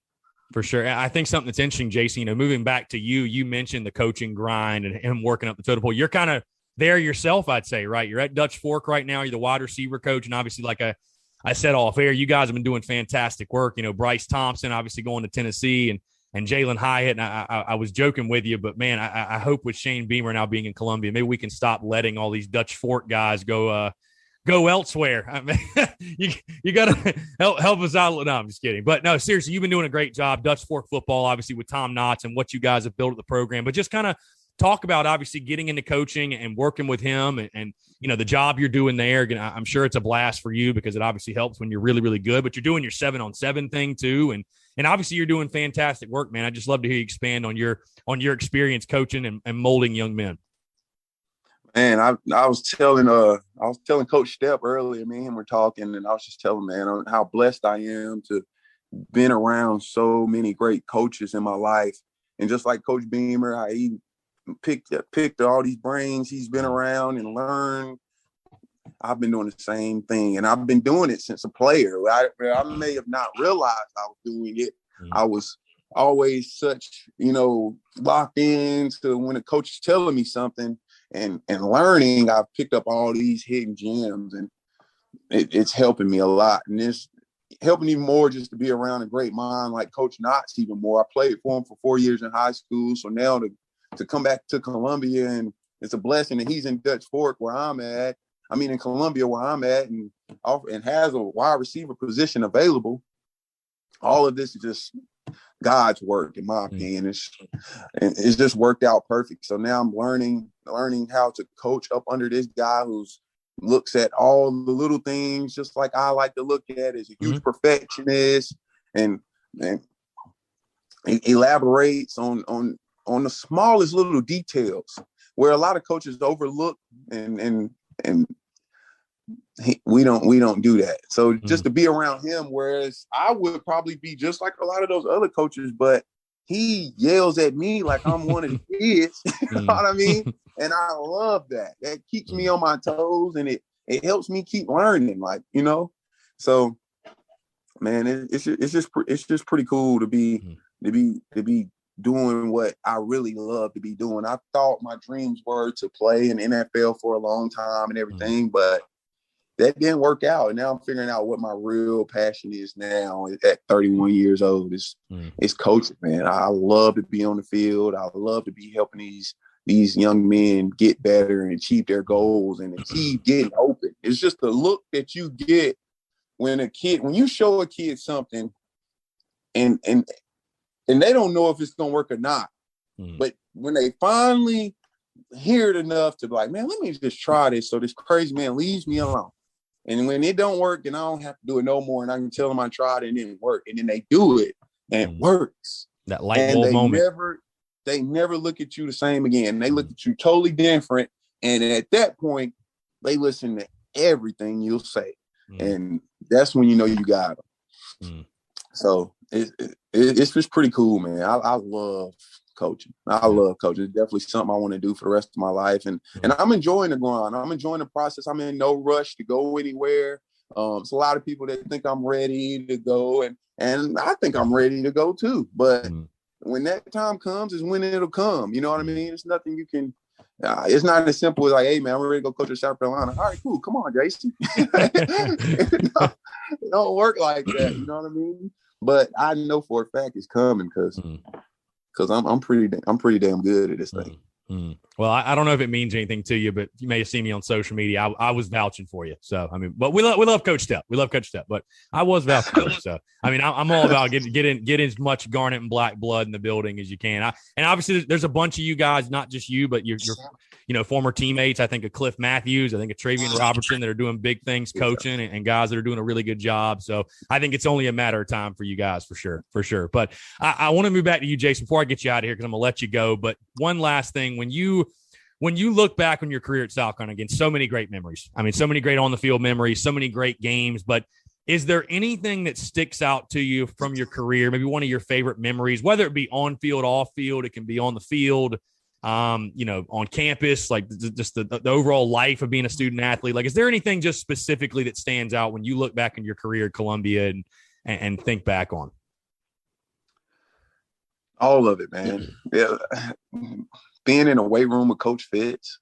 For sure. I think something that's interesting, Jaycee, moving back to you mentioned the coaching grind and him working up the totem pole. You're kind of there yourself, I'd say, right? You're at Dutch Fork right now. You're the wide receiver coach. And obviously, like I said off air, you guys have been doing fantastic work. Bryce Thompson, obviously going to Tennessee, and Jalen Hyatt. And I was joking with you, but man, I hope with Shane Beamer now being in Columbia, maybe we can stop letting all these Dutch Fork guys go elsewhere. I mean, you got to help us out. No, I'm just kidding. But no, seriously, you've been doing a great job. Dutch Fork football, obviously, with Tom Knotts and what you guys have built at the program. But just kind of talk about, obviously, getting into coaching and working with him and the job you're doing there. I'm sure it's a blast for you because it obviously helps when you're really, really good. But you're doing your 7-on-7 thing too. And obviously, you're doing fantastic work, man. I just love to hear you expand on your experience coaching and molding young men. Man, I was telling Coach Stepp earlier, me and him were talking, and I was just telling, man, how blessed I am to been around so many great coaches in my life. And just like Coach Beamer, how he picked all these brains he's been around and learned. I've been doing the same thing, and I've been doing it since a player. I may have not realized I was doing it. I was always such, locked into when a coach is telling me something. And learning, I've picked up all these hidden gems, and it's helping me a lot. And it's helping even more just to be around a great mind like Coach Knotts even more. I played for him for 4 years in high school. So now to to come back to Columbia, and it's a blessing that he's in Dutch Fork where I'm at. I mean, in Columbia where I'm at, and has a wide receiver position available. All of this is just God's work, in my opinion. It's just worked out perfect. So now I'm learning how to coach up under this guy who's looks at all the little things just like I like to look at, is a huge perfectionist, and elaborates on the smallest little details where a lot of coaches overlook, and we don't do that. So just to be around him, whereas I would probably be just like a lot of those other coaches, but he yells at me like I'm one of the kids. You know what I mean? And I love that. That keeps me on my toes, and it helps me keep learning. Like, you know, so man, it's just pretty cool to be doing what I really love to be doing. I thought my dreams were to play in the NFL for a long time and everything, but that didn't work out. And now I'm figuring out what my real passion is now at 31 years old. It's coaching, man. I love to be on the field. I love to be helping these young men get better and achieve their goals and achieve getting open. It's just the look that you get when you show a kid something and they don't know if it's going to work or not. But when they finally hear it enough to be like, man, let me just try this so this crazy man leaves me alone. And when it don't work, then I don't have to do it no more. And I can tell them I tried and it didn't work. And then they do it and it works. That light bulb moment. They never look at you the same again. They look at you totally different. And at that point, they listen to everything you'll say. And that's when you know you got them. So it's just pretty cool, man. I love coaching. I love coaching. It's definitely something I want to do for the rest of my life. And I'm enjoying the grind. I'm enjoying the process. I'm in no rush to go anywhere. It's a lot of people that think I'm ready to go, and I think I'm ready to go too. But when that time comes is when it'll come. You know what I mean? It's nothing you can it's not as simple as like, hey, man, I'm ready to go coach at South Carolina. All right, cool. Come on, Jaycee. It don't work like that. You know what I mean? But I know for a fact it's coming because I'm pretty damn good at this thing. Well, I don't know if it means anything to you, but you may have seen me on social media. I was vouching for you. So, I mean, but we love Coach Stepp. We love Coach Stepp, but I was vouching for you. So, I mean, I'm all about getting as much Garnet and Black blood in the building as you can. And obviously there's a bunch of you guys, not just you, but your former teammates. I think of Cliff Matthews, I think of Travian Robertson that are doing big things coaching and guys that are doing a really good job. So I think it's only a matter of time for you guys for sure. But I want to move back to you, Jason, before I get you out of here, because I'm going to let you go. But one last thing, when you look back on your career at South Carolina, again, so many great memories. I mean, so many great on the field memories, so many great games, but is there anything that sticks out to you from your career? Maybe one of your favorite memories, whether it be on field, off field, it can be on the field, on campus, like just the overall life of being a student athlete. Like, is there anything just specifically that stands out when you look back in your career at Columbia and think back on? All of it, man. Yeah. Being in a weight room with Coach Fitz.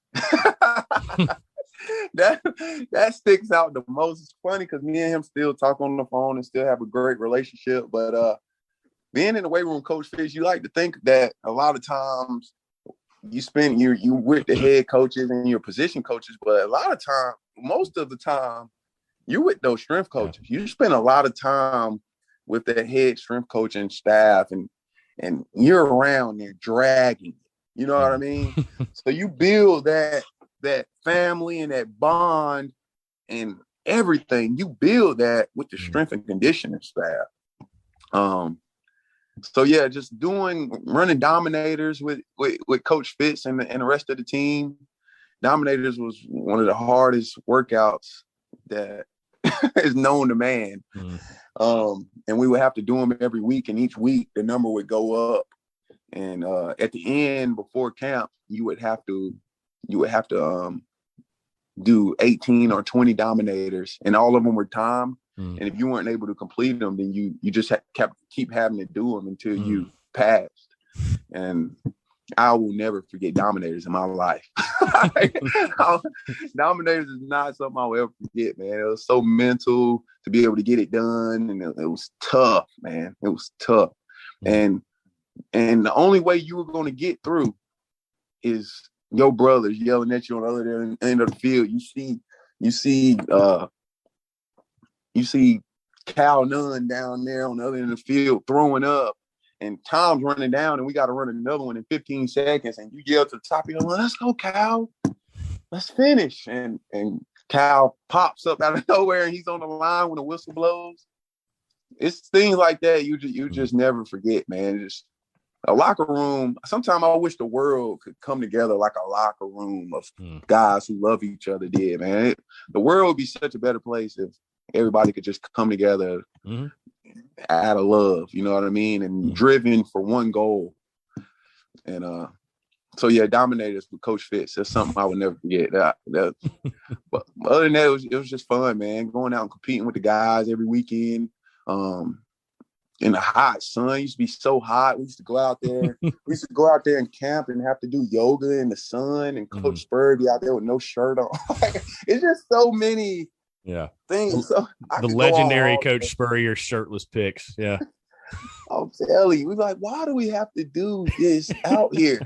that sticks out the most. It's funny because me and him still talk on the phone and still have a great relationship. But being in the weight room with Coach Fitz, you like to think that a lot of times you spend you with the head coaches and your position coaches, but a lot of time, most of the time, you with those strength coaches. You spend a lot of time with the head strength coach and staff, and you're around there dragging. You know what I mean? So you build that family and that bond and everything. You build that with the strength and conditioning staff. So yeah, just running Dominators with Coach Fitz and the rest of the team. Dominators was one of the hardest workouts that is known to man. And we would have to do them every week, and each week the number would go up. And at the end, before camp, you would have to do 18 or 20 Dominators, and all of them were timed. And if you weren't able to complete them, then you just keep having to do them until you passed. And I will never forget Dominators in my life. Dominators is not something I'll ever forget, man. It was so mental to be able to get it done, and it was tough, man. It was tough. And the only way you were going to get through is your brothers yelling at you on the other end of the field. You see Cal Nunn down there on the other end of the field throwing up, and Tom's running down, and we got to run another one in 15 seconds. And you yell to the top of your line, "Let's go, Cal! Let's finish!" And Cal pops up out of nowhere, and he's on the line when the whistle blows. It's things like that you just never forget, man. Just a locker room. Sometimes I wish the world could come together like a locker room of guys who love each other did, man. The world would be such a better place if everybody could just come together out of love, you know what I mean? And driven for one goal. And so, yeah, dominators with Coach Fitz. That's something I would never forget. But other than that, it was just fun, man. Going out and competing with the guys every weekend. In the hot sun, it used to be so hot. We used to go out there. And camp and have to do yoga in the sun. And Coach Spurrier be out there with no shirt on. It's just so many things. So the legendary Coach Spurrier shirtless pics. Yeah. I'm telling you, we're like, why do we have to do this out here?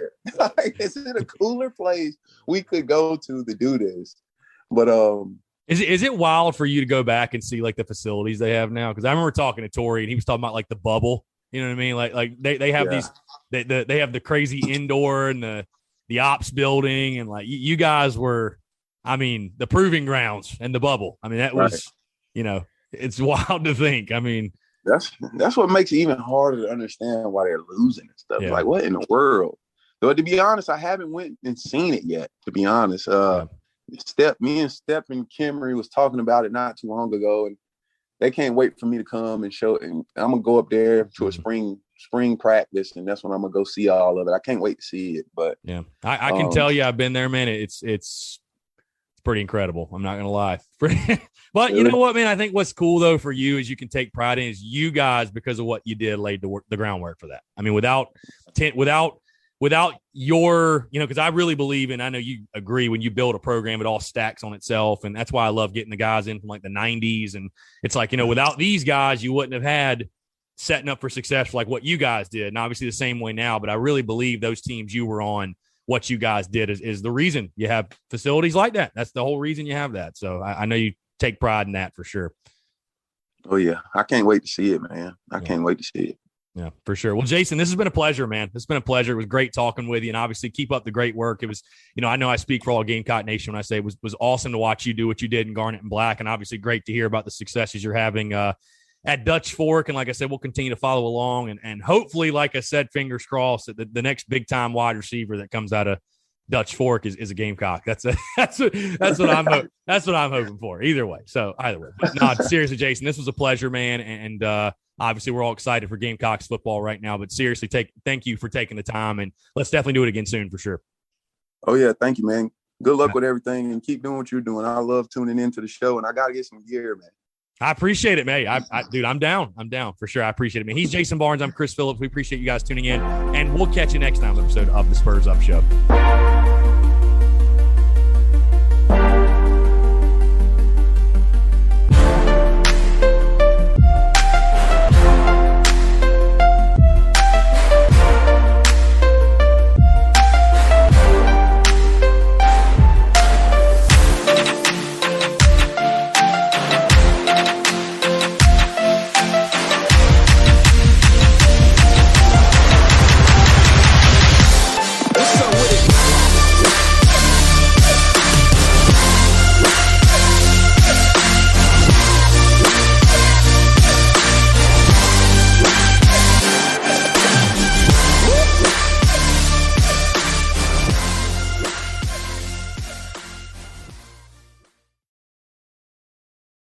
Is it a cooler place we could go to do this? But Is it wild for you to go back and see like the facilities they have now? Because I remember talking to Tori and he was talking about like the bubble. You know what I mean? Like they have these they have the crazy indoor and the ops building, and like you guys were, I mean, the proving grounds and the bubble. I mean, that was it's wild to think. I mean, that's what makes it even harder to understand why they're losing and stuff. Like, what in the world? But to be honest, I haven't went and seen it yet. To be honest, me and Steph and Kerry was talking about it not too long ago, and they can't wait for me to come and show. And I'm gonna go up there to a spring practice, and that's when I'm gonna go see all of it. I can't wait to see it. But yeah, I can tell you, I've been there, man. It's pretty incredible. I'm not gonna lie. But you know what, man? I think what's cool though for you is you can take pride in is you guys, because of what you did, laid the groundwork for that. I mean, without your, because I really believe in, I know you agree, when you build a program, it all stacks on itself. And that's why I love getting the guys in from like the 90s. And it's like, without these guys, you wouldn't have had setting up for success like what you guys did. And obviously the same way now, but I really believe those teams you were on, what you guys did is the reason you have facilities like that. That's the whole reason you have that. So I know you take pride in that for sure. Oh yeah. I can't wait to see it, man. I can't wait to see it. Yeah, for sure. Well, Jason, this has been a pleasure, man. It's been a pleasure. It was great talking with you, and obviously keep up the great work. It was, I know I speak for all Gamecock Nation when I say it was awesome to watch you do what you did in Garnet and Black, and obviously great to hear about the successes you're having at Dutch Fork. And like I said, we'll continue to follow along, and hopefully, like I said, fingers crossed that the next big time wide receiver that comes out of Dutch Fork is a Gamecock. That's what I'm hoping for. Either way. But no, seriously, Jason, this was a pleasure, man, and obviously, we're all excited for Gamecocks football right now, but seriously, thank you for taking the time, and let's definitely do it again soon for sure. Oh, yeah. Thank you, man. Good luck with everything, and keep doing what you're doing. I love tuning into the show, and I got to get some gear, man. I appreciate it, man. Dude, I'm down. I'm down for sure. I appreciate it, man. He's Jason Barnes. I'm Chris Phillips. We appreciate you guys tuning in, and we'll catch you next time episode of the Spurs Up Show.